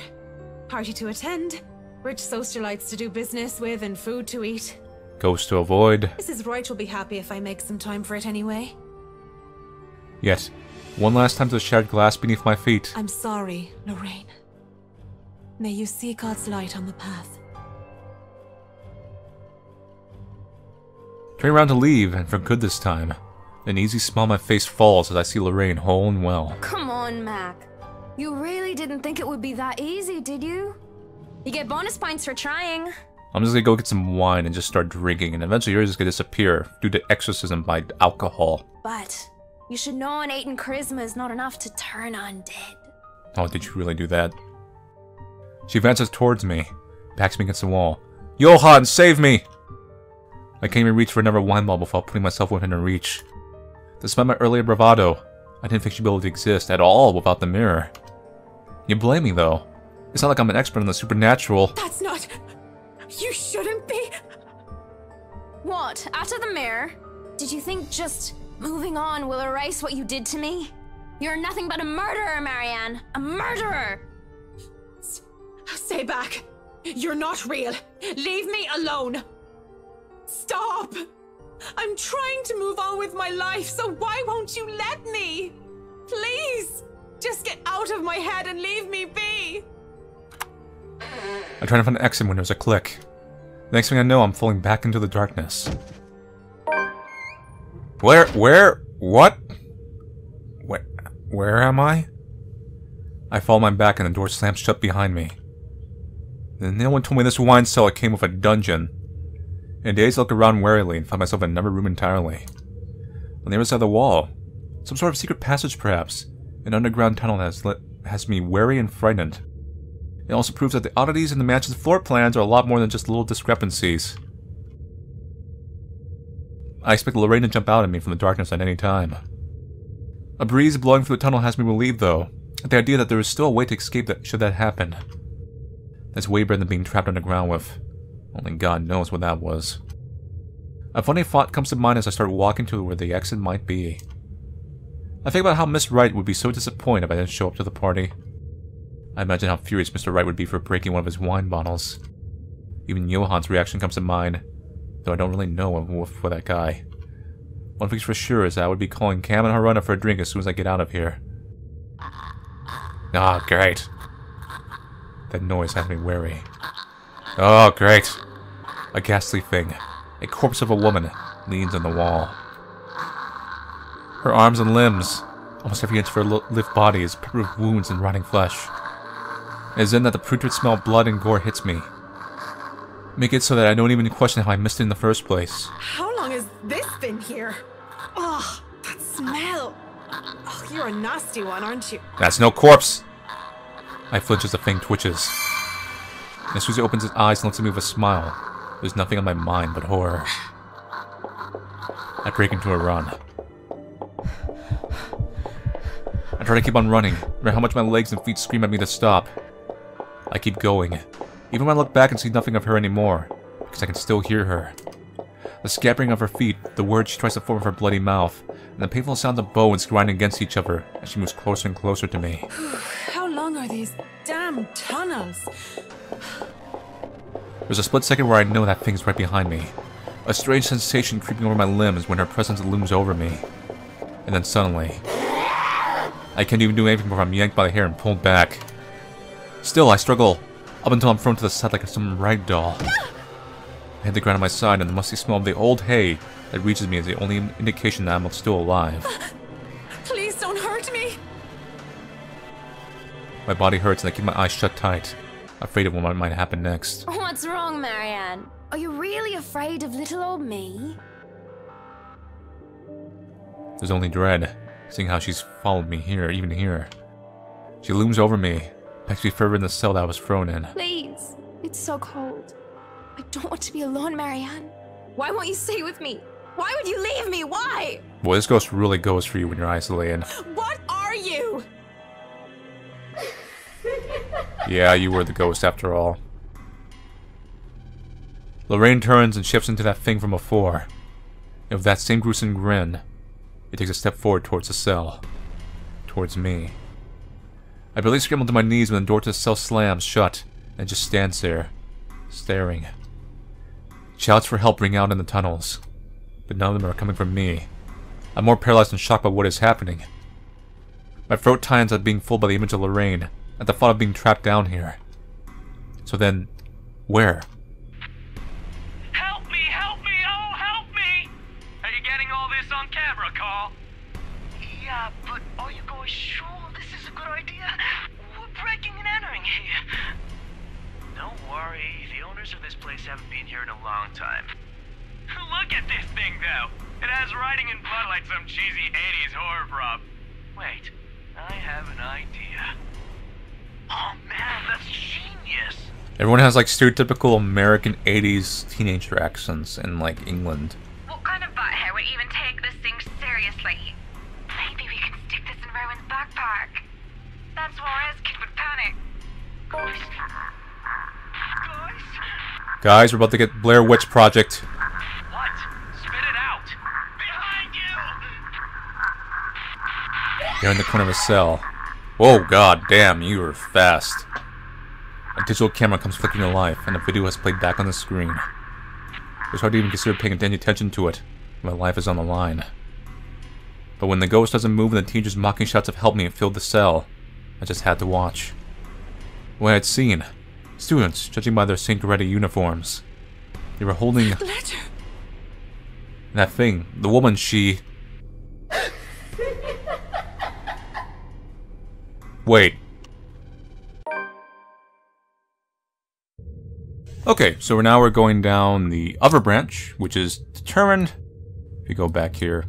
[SPEAKER 4] Party to attend, rich socialites to do business with, and food to eat.
[SPEAKER 1] Ghosts to avoid.
[SPEAKER 4] Mrs. Wright will be happy if I make some time for it anyway.
[SPEAKER 1] Yet, one last time to the shattered glass beneath my feet.
[SPEAKER 4] I'm sorry, Lorraine. May you see God's light on the path.
[SPEAKER 1] Turning around to leave, and for good this time. An easy smile on my face falls as I see Lorraine whole and well.
[SPEAKER 13] Come on, Mac. You really didn't think it would be that easy, did you? You get bonus points for trying.
[SPEAKER 1] I'm just gonna go get some wine and just start drinking, and eventually you're just gonna disappear due to exorcism by alcohol.
[SPEAKER 13] But you should know innate charisma is not enough to turn undead.
[SPEAKER 1] Oh, did you really do that? She advances towards me, backs me against the wall. Johann, save me! I can't even reach for another wine bottle without putting myself within her reach. Despite my earlier bravado, I didn't think she'd be able to exist at all without the mirror. You blame me, though. It's not like I'm an expert in the supernatural.
[SPEAKER 4] That's not... You shouldn't be...
[SPEAKER 13] What? After the mirror? Did you think just moving on will erase what you did to me? You're nothing but a murderer, Marianne. A murderer!
[SPEAKER 4] Stay back. You're not real. Leave me alone. Stop! I'm trying to move on with my life, so why won't you let me? Please! Just get out of my head and leave me be!
[SPEAKER 1] I try to find an exit when there's a click. The next thing I know, I'm falling back into the darkness. What? Where am I? I fall on my back and the door slams shut behind me. Then no one told me this wine cellar came with a dungeon. In a daze, I look around warily and find myself in another room entirely. On the other side of the wall, some sort of secret passage perhaps, an underground tunnel that has me wary and frightened. It also proves that the oddities in the mansion's floor plans are a lot more than just little discrepancies. I expect Lorraine to jump out at me from the darkness at any time. A breeze blowing through the tunnel has me relieved, though, at the idea that there is still a way to escape should that happen. That's way better than being trapped underground with. Only God knows what that was. A funny thought comes to mind as I start walking to where the exit might be. I think about how Miss Wright would be so disappointed if I didn't show up to the party. I imagine how furious Mr. Wright would be for breaking one of his wine bottles. Even Johann's reaction comes to mind, though I don't really know him for that guy. One thing's for sure is that I would be calling Cam and Haruna for a drink as soon as I get out of here. Ah, great. That noise has me wary. Oh, great. A ghastly thing. A corpse of a woman leans on the wall. Her arms and limbs, almost every inch of her lithe body, is peppered with wounds and rotting flesh. It is then that the putrid smell of blood and gore hits me. Make it so that I don't even question how I missed it in the first place.
[SPEAKER 4] How long has this been here? Oh, that smell. Oh, you're a nasty one, aren't you?
[SPEAKER 1] That's no corpse! I flinch as the thing twitches. As soon as it opens its eyes and looks at me with a smile, there's nothing on my mind but horror. I break into a run. I try to keep on running, no matter how much my legs and feet scream at me to stop. I keep going, even when I look back and see nothing of her anymore, because I can still hear her. The scattering of her feet, the words she tries to form with her bloody mouth, and the painful sound of bones grinding against each other as she moves closer and closer to me.
[SPEAKER 4] How long are these damn tunnels?
[SPEAKER 1] There's a split second where I know that thing's right behind me. A strange sensation creeping over my limbs when her presence looms over me. And then suddenly, I can't even do anything before I'm yanked by the hair and pulled back. Still, I struggle, up until I'm thrown to the side like some rag doll. I hit the ground on my side, and the musty smell of the old hay that reaches me is the only indication that I'm still alive.
[SPEAKER 4] Please don't hurt me!
[SPEAKER 1] My body hurts and I keep my eyes shut tight, afraid of what might happen next.
[SPEAKER 13] What's wrong, Marianne? Are you really afraid of little old me?
[SPEAKER 1] There's only dread, seeing how she's followed me here, even here. She looms over me, pecks me further in the cell that I was thrown in.
[SPEAKER 13] Please, it's so cold. I don't want to be alone, Marianne. Why won't you stay with me? Why would you leave me? Why?
[SPEAKER 1] Boy, this ghost really goes for you when you're isolated.
[SPEAKER 4] What are you?
[SPEAKER 1] Yeah, you were the ghost after all. Lorraine turns and shifts into that thing from before. And with that same gruesome grin, it takes a step forward towards the cell. Towards me. I barely scramble to my knees when the door to the cell slams shut and just stands there, staring. Shouts for help ring out in the tunnels, but none of them are coming from me. I'm more paralyzed and shocked by what is happening. My throat tightens at being fooled by the image of Lorraine, at the thought of being trapped down here. So then, where?
[SPEAKER 12] Help me! Oh, help me! Are you getting all this on camera, Carl?
[SPEAKER 14] Yeah, but are you guys sure this is a good idea? We're breaking and entering here.
[SPEAKER 12] Don't worry, the owners of this place haven't been here in a long time. Look at this thing, though. It has writing in blood like some cheesy 80s horror prop. Wait, I have an idea. Oh man, that's genius!
[SPEAKER 1] Everyone has like stereotypical American 80s teenager accents in like England.
[SPEAKER 14] What kind of butthead would even take this thing seriously? Maybe we can stick this in Rowan's backpack. That's where his kid would panic. Guys?
[SPEAKER 1] Guys, we're about to get Blair Witch Project.
[SPEAKER 12] What? Spit it out! Behind you!
[SPEAKER 1] You're in the corner of a cell. Whoa, god damn, you are fast. A digital camera comes flicking to life, and a video has played back on the screen. It's hard to even consider paying any attention to it when my life is on the line. But when the ghost doesn't move and the teenagers' mocking shots of help me filled the cell, I just had to watch. What I had seen, students, judging by their Saint-Ready uniforms, they were holding that thing. The woman, she... Wait. Okay, so now we're going down the other branch, which is determined, if you go back here,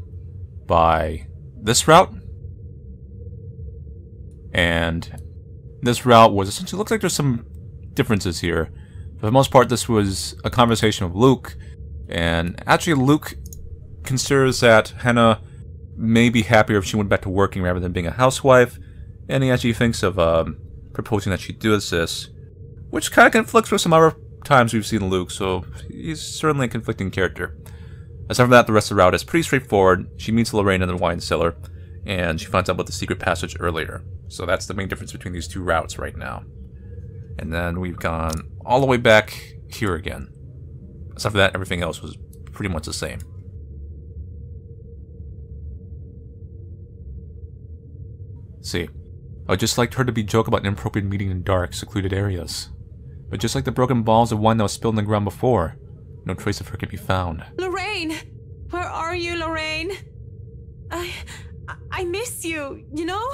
[SPEAKER 1] by this route. And this route was essentially, looks like there's some differences here. For the most part, this was a conversation with Luke, and actually Luke considers that Hannah may be happier if she went back to working rather than being a housewife, and he actually thinks of proposing that she does this, which kind of conflicts with some other times we've seen Luke, so he's certainly a conflicting character. Aside from that, the rest of the route is pretty straightforward. She meets Lorraine in the wine cellar, and she finds out about the secret passage earlier. So that's the main difference between these two routes right now. And then we've gone all the way back here again. Aside from that, everything else was pretty much the same. See, I would just like her to be joke about inappropriate meeting in dark, secluded areas. But just like the broken balls of wine that was spilled on the ground before, no trace of her can be found.
[SPEAKER 4] Lorraine! Where are you, Lorraine? I miss you, you know?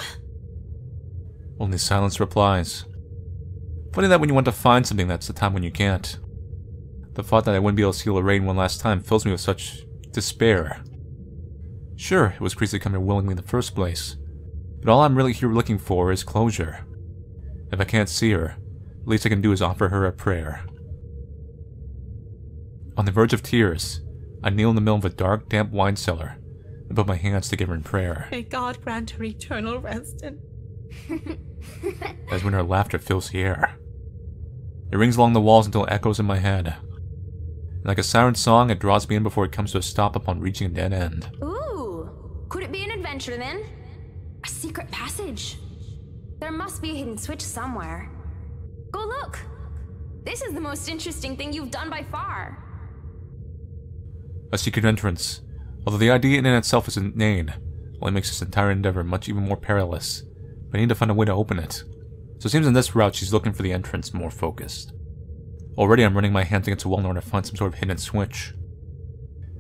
[SPEAKER 1] Only silence replies. Funny that when you want to find something, that's the time when you can't. The thought that I wouldn't be able to see Lorraine one last time fills me with such despair. Sure, it was crazy to come here willingly in the first place, but all I'm really here looking for is closure. If I can't see her, the least I can do is offer her a prayer. On the verge of tears, I kneel in the middle of a dark, damp wine cellar and put my hands together in prayer.
[SPEAKER 4] May God grant her eternal rest and...
[SPEAKER 1] As when her laughter fills the air. It rings along the walls until it echoes in my head. And like a siren song, it draws me in before it comes to a stop upon reaching a dead end.
[SPEAKER 13] Ooh, could it be an adventure then? A secret passage? There must be a hidden switch somewhere. Go look! This is the most interesting thing you've done by far.
[SPEAKER 1] A secret entrance. Although the idea in itself is inane, only makes this entire endeavor much even more perilous. But I need to find a way to open it. So it seems in this route she's looking for the entrance more focused. Already I'm running my hands against the wall in order to find some sort of hidden switch.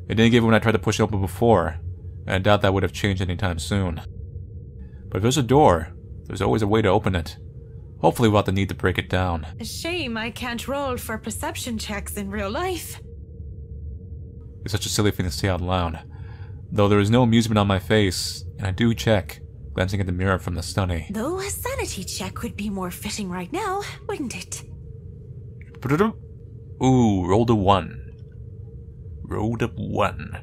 [SPEAKER 1] It didn't give it when I tried to push it open before, and I doubt that would have changed anytime soon. But if there's a door, there's always a way to open it. Hopefully without the need to break it down.
[SPEAKER 3] A shame I can't roll for perception checks in real life.
[SPEAKER 1] It's such a silly thing to say out loud. Though there is no amusement on my face, and I do check, glancing at the mirror from the study.
[SPEAKER 3] Though a sanity check would be more fitting right now, wouldn't it?
[SPEAKER 1] Ooh, rolled a 1. Rolled up 1.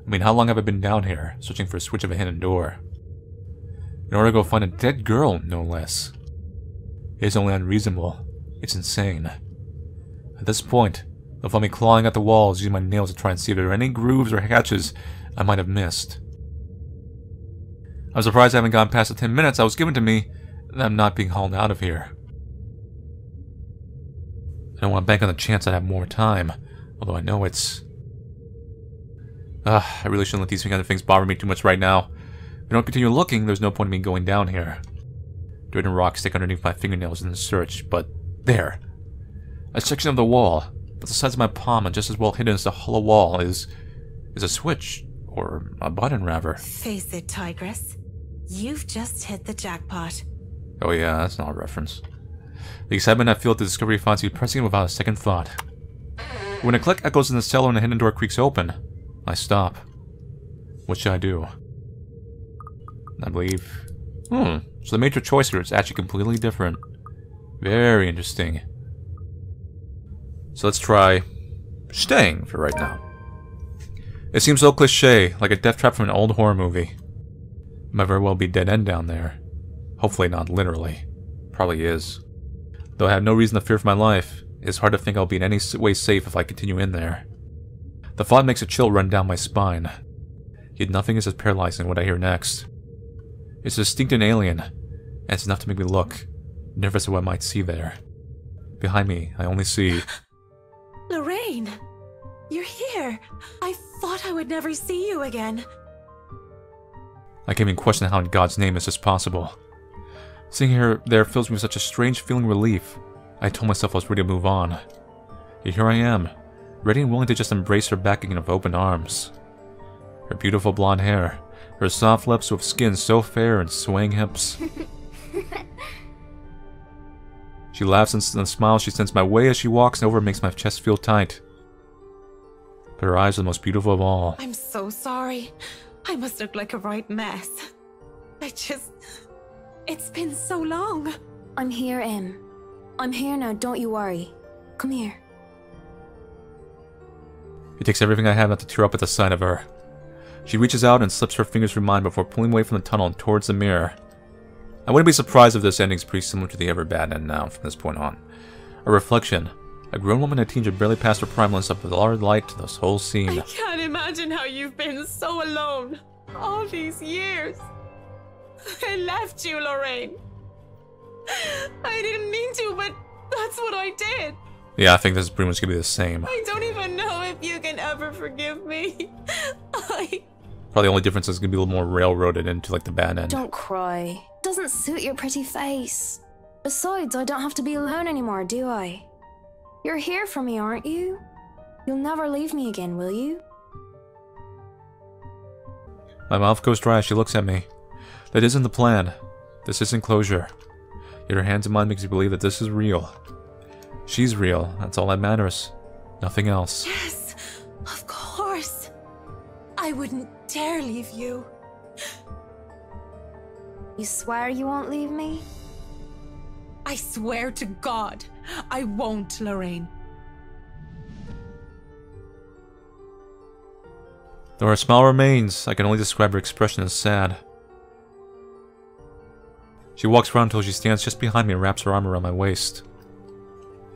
[SPEAKER 1] I mean, how long have I been down here, searching for a switch of a hidden door? In order to go find a dead girl, no less. It's only unreasonable. It's insane. At this point, they'll find me clawing at the walls, using my nails to try and see if there are any grooves or hatches I might have missed. I'm surprised I haven't gone past the 10 minutes that was given to me, and I'm not being hauled out of here. I don't want to bank on the chance I'd have more time, although I know it's... I really shouldn't let these kind of things bother me too much right now. If I don't continue looking, there's no point in me going down here. Dirt and rocks stick underneath my fingernails in the search, but there. A section of the wall, about the size of my palm and just as well hidden as the hollow wall, is a switch, or a button rather.
[SPEAKER 3] Face it, Tigress. You've just hit the jackpot.
[SPEAKER 1] Oh yeah, that's not a reference. The excitement I feel at the discovery finds me pressing it without a second thought. When a click echoes in the cellar and the hidden door creaks open, I stop. What should I do? I believe... So the major choice here is actually completely different. Very interesting. So let's try... staying for right now. It seems so cliché, like a death trap from an old horror movie. It might very well be dead end down there. Hopefully not literally. Probably is. Though I have no reason to fear for my life, it's hard to think I'll be in any way safe if I continue in there. The thought makes a chill run down my spine. Yet nothing is as paralyzing what I hear next. It's distinct and alien, and it's enough to make me look, nervous of what I might see there. Behind me, I only see...
[SPEAKER 3] Lorraine! You're here! I thought I would never see you again.
[SPEAKER 1] I can't even question how in God's name is this possible. Seeing her there fills me with such a strange feeling of relief. I told myself I was ready to move on. Yet here I am, ready and willing to just embrace her back again with open arms. Her beautiful blonde hair, her soft lips with skin so fair and swaying hips. She laughs and the smile she sends my way as she walks over makes my chest feel tight. But her eyes are the most beautiful of all.
[SPEAKER 3] I'm so sorry. I must look like a right mess. It's been so long.
[SPEAKER 13] I'm here, Em. I'm here now, don't you worry. Come here.
[SPEAKER 1] It takes everything I have not to tear up at the sight of her. She reaches out and slips her fingers through mine before pulling away from the tunnel and towards the mirror. I wouldn't be surprised if this ending is pretty similar to the ever bad end now from this point on. A reflection. A grown woman and a teen who barely passed her prime lends up with all her light to this whole scene.
[SPEAKER 3] I can't imagine how you've been so alone all these years. I left you, Lorraine. I didn't mean to, but that's what I did.
[SPEAKER 1] Yeah, I think this is pretty much gonna be the same.
[SPEAKER 3] I don't even know if you can ever forgive me.
[SPEAKER 1] Probably the only difference is gonna be a little more railroaded into like the bad end.
[SPEAKER 13] Don't cry. Doesn't suit your pretty face. Besides, I don't have to be alone anymore, do I? You're here for me, aren't you? You'll never leave me again, will you?
[SPEAKER 1] My mouth goes dry as she looks at me. That isn't the plan. This isn't closure. Yet her hands in mine makes me believe that this is real. She's real. That's all that matters. Nothing else.
[SPEAKER 3] Yes, of course. I wouldn't dare leave you.
[SPEAKER 13] You swear you won't leave me?
[SPEAKER 3] I swear to God, I won't, Lorraine.
[SPEAKER 1] Though her smile remains, I can only describe her expression as sad. She walks around until she stands just behind me and wraps her arm around my waist.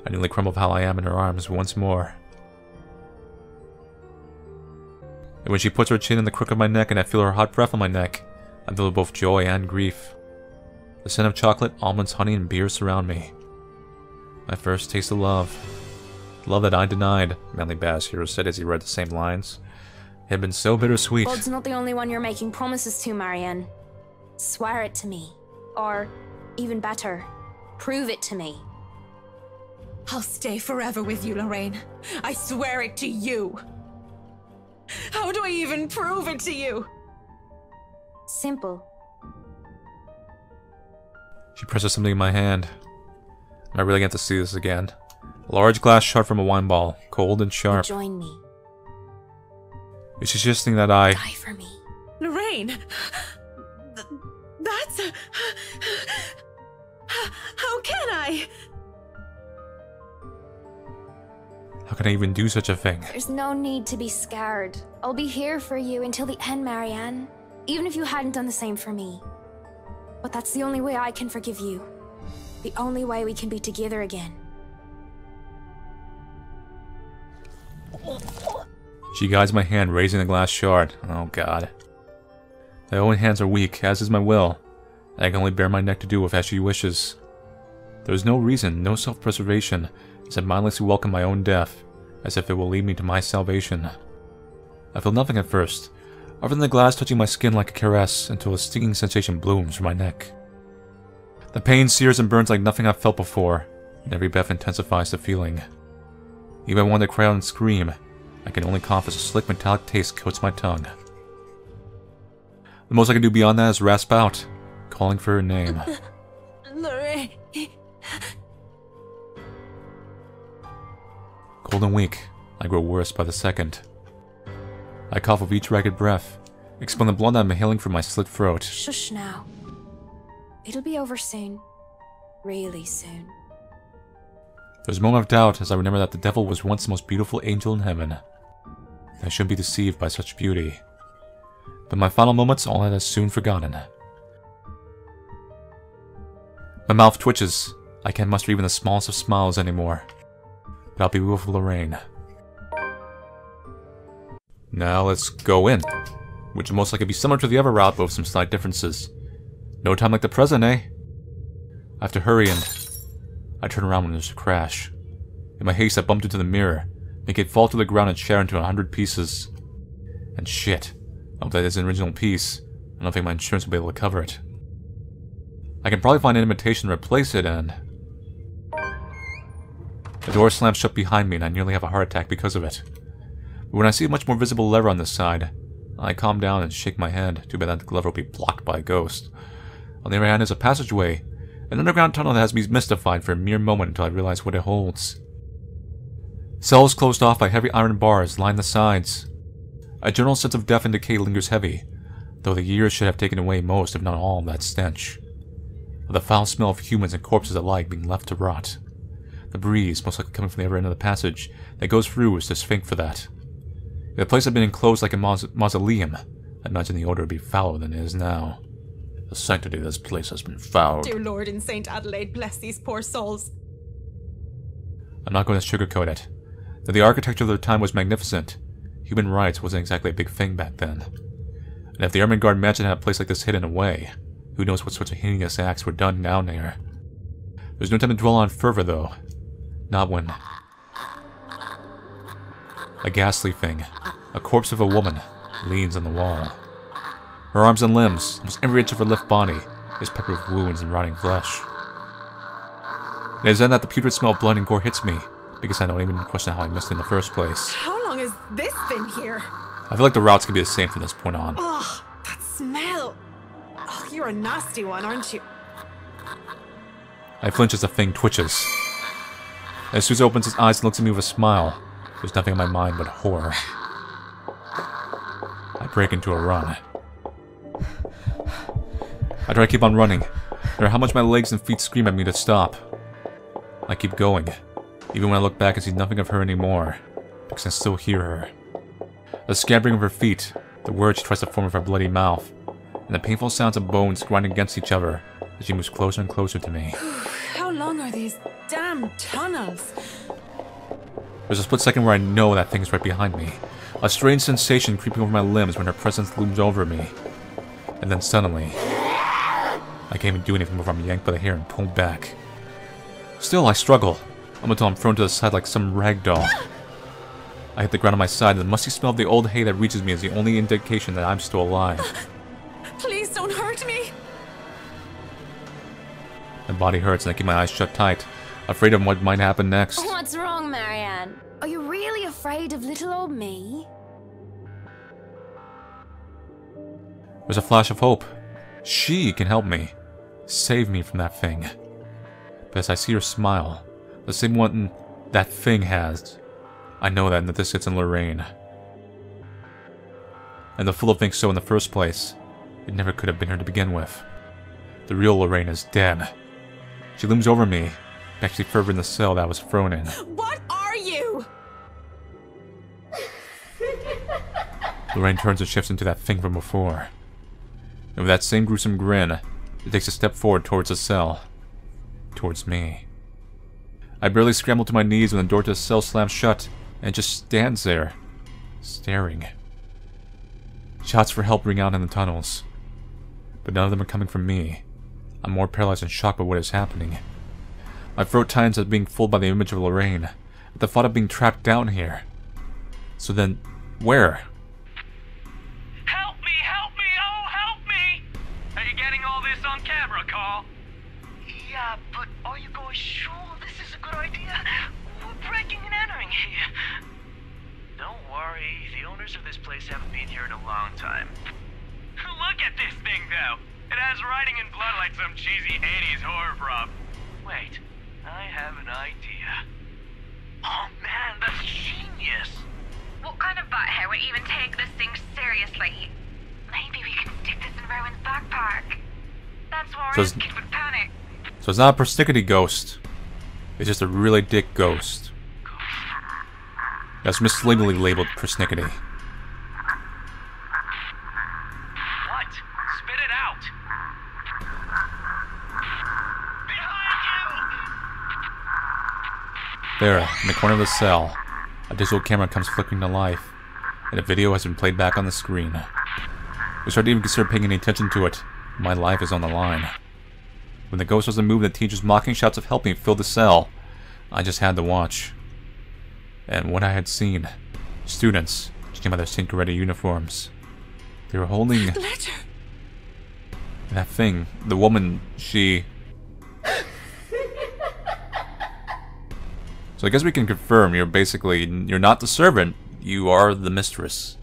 [SPEAKER 1] I nearly crumble how I am in her arms once more. And when she puts her chin in the crook of my neck and I feel her hot breath on my neck, I feel both joy and grief. The scent of chocolate, almonds, honey, and beer surround me. My first taste of love. Love that I denied, Manly Bass Hero said as he read the same lines. It had been so bittersweet.
[SPEAKER 13] God's not the only one you're making promises to, Marianne. Swear it to me. Or, even better, prove it to me.
[SPEAKER 3] I'll stay forever with you, Lorraine. I swear it to you. How do I even prove it to you?
[SPEAKER 13] Simple.
[SPEAKER 1] She presses something in my hand. Am I really going to see this again? A large glass shard from a wine ball, cold and sharp.
[SPEAKER 13] Join me.
[SPEAKER 1] Is she suggesting that I...
[SPEAKER 13] Die for me.
[SPEAKER 3] Lorraine! That's... How can I?
[SPEAKER 1] How can I even do such a thing?
[SPEAKER 13] There's no need to be scared. I'll be here for you until the end, Marianne. Even if you hadn't done the same for me. But that's the only way I can forgive you. The only way we can be together again.
[SPEAKER 1] She guides my hand, raising the glass shard. Oh god. My own hands are weak, as is my will. I can only bare my neck to do with as she wishes. There is no reason, no self-preservation, as I mindlessly welcome my own death, as if it will lead me to my salvation. I feel nothing at first, other than the glass touching my skin like a caress, until a stinging sensation blooms from my neck. The pain sears and burns like nothing I've felt before, and every breath intensifies the feeling. Even if I want to cry out and scream, I can only cough as a slick metallic taste coats my tongue. The most I can do beyond that is rasp out, calling for her name.
[SPEAKER 3] Lorraine.
[SPEAKER 1] Cold and weak, I grow worse by the second. I cough with each ragged breath, expelling the blood I'm inhaling from my slit throat.
[SPEAKER 13] Shush now. It'll be over soon. Really soon.
[SPEAKER 1] There's a moment of doubt as I remember that the devil was once the most beautiful angel in heaven. I shouldn't be deceived by such beauty. But in my final moments, all that is soon forgotten. My mouth twitches. I can't muster even the smallest of smiles anymore. But I'll be with Lorraine. Now let's go in. Which will most likely be similar to the other route, but with some slight differences. No time like the present, eh? I have to hurry and... I turn around when there's a crash. In my haste, I bumped into the mirror, making it fall to the ground and shatter into 100 pieces. And shit. I hope that is an original piece. I don't think my insurance will be able to cover it. I can probably find an imitation to replace it and... The door slams shut behind me and I nearly have a heart attack because of it. But when I see a much more visible lever on this side, I calm down and shake my head. Too bad that lever will be blocked by a ghost. On the other hand is a passageway, an underground tunnel that has me mystified for a mere moment until I realize what it holds. Cells closed off by heavy iron bars line the sides. A general sense of death and decay lingers heavy, though the years should have taken away most, if not all, of that stench. With the foul smell of humans and corpses alike being left to rot. The breeze, most likely coming from the other end of the passage, that goes through is just think for that. If the place had been enclosed like a mausoleum, I imagine the odor would be fouler than it is now. The sanctity of this place has been fouled.
[SPEAKER 3] Dear Lord in St. Adelaide, bless these poor souls.
[SPEAKER 1] I'm not going to sugarcoat it. Though the architecture of the time was magnificent, human rights wasn't exactly a big thing back then. And if the Army Guard mansion had a place like this hidden away, who knows what sorts of heinous acts were done down there. There's no time to dwell on further, though. Not when... A ghastly thing, a corpse of a woman, leans on the wall. Her arms and limbs, almost every inch of her lithe body, is peppered with wounds and rotting flesh. It is then that the putrid smell of blood and gore hits me, because I don't even question how I missed it in the first place.
[SPEAKER 3] How long has this been here?
[SPEAKER 1] I feel like the routes could be the same from this point on.
[SPEAKER 3] Ugh, that smell. Oh, you're a nasty one, aren't you?
[SPEAKER 1] I flinch as the thing twitches. As Susan opens his eyes and looks at me with a smile, there's nothing in my mind but horror. I break into a run. I try to keep on running, no matter how much my legs and feet scream at me to stop. I keep going, even when I look back and see nothing of her anymore, because I still hear her. The scampering of her feet, the words she tries to form with her bloody mouth, and the painful sounds of bones grinding against each other as she moves closer and closer to me.
[SPEAKER 3] How long are these damn tunnels?
[SPEAKER 1] There's a split second where I know that thing's right behind me. A strange sensation creeping over my limbs when her presence looms over me. And then suddenly, I can't even do anything before I'm yanked by the hair and pulled back. Still, I struggle, until I'm thrown to the side like some rag doll. I hit the ground on my side, and the musty smell of the old hay that reaches me is the only indication that I'm still alive.
[SPEAKER 3] Please don't hurt me!
[SPEAKER 1] My body hurts and I keep my eyes shut tight, afraid of what might happen next.
[SPEAKER 13] What's wrong, Marianne? Are you really afraid of little old me?
[SPEAKER 1] There's a flash of hope. She can help me. Save me from that thing. But as I see her smile, the same one that thing has, I know that in the distance in Lorraine. And the fool of thinks so in the first place. It never could have been her to begin with. The real Lorraine is dead. She looms over me, actually further in the cell that I was thrown in.
[SPEAKER 3] What are you?
[SPEAKER 1] Lorraine turns and shifts into that thing from before. And with that same gruesome grin, it takes a step forward towards the cell. Towards me. I barely scramble to my knees when the door to the cell slams shut, and it just stands there, staring. Shots for help ring out in the tunnels. But none of them are coming from me. I'm more paralyzed and shocked by what is happening. My throat tightens at being fooled by the image of Lorraine, at the thought of being trapped down here. So then, where?
[SPEAKER 12] Help me! Help me! Oh, help me! Are you getting all this on camera, Carl?
[SPEAKER 15] Yeah, but are you guys sure this is a good idea? We're breaking and entering here.
[SPEAKER 12] Don't worry, the owners of this place haven't been here in a long time. Look at this thing, though! It has writing in blood like some cheesy 80s horror prop. Wait, I have an idea.
[SPEAKER 15] Oh man, that's genius!
[SPEAKER 14] What kind of butthead would even take this thing seriously? Maybe we can stick this in Rowan's backpack. That's why his kid would panic.
[SPEAKER 1] So it's not a persnickety ghost. It's just a really dick ghost. That's misleadingly labeled persnickety.
[SPEAKER 12] What? Spit it out!
[SPEAKER 1] There, in the corner of the cell, a digital camera comes flickering to life, and a video has been played back on the screen. We start to even consider paying any attention to it. My life is on the line. When the ghost doesn't move and the teacher's mocking shouts of help me fill the cell, I just had to watch. And what I had seen, students, judging by their Tinker-ready uniforms, they were holding that thing. The woman, she... So I guess we can confirm you're not the servant, you are the mistress.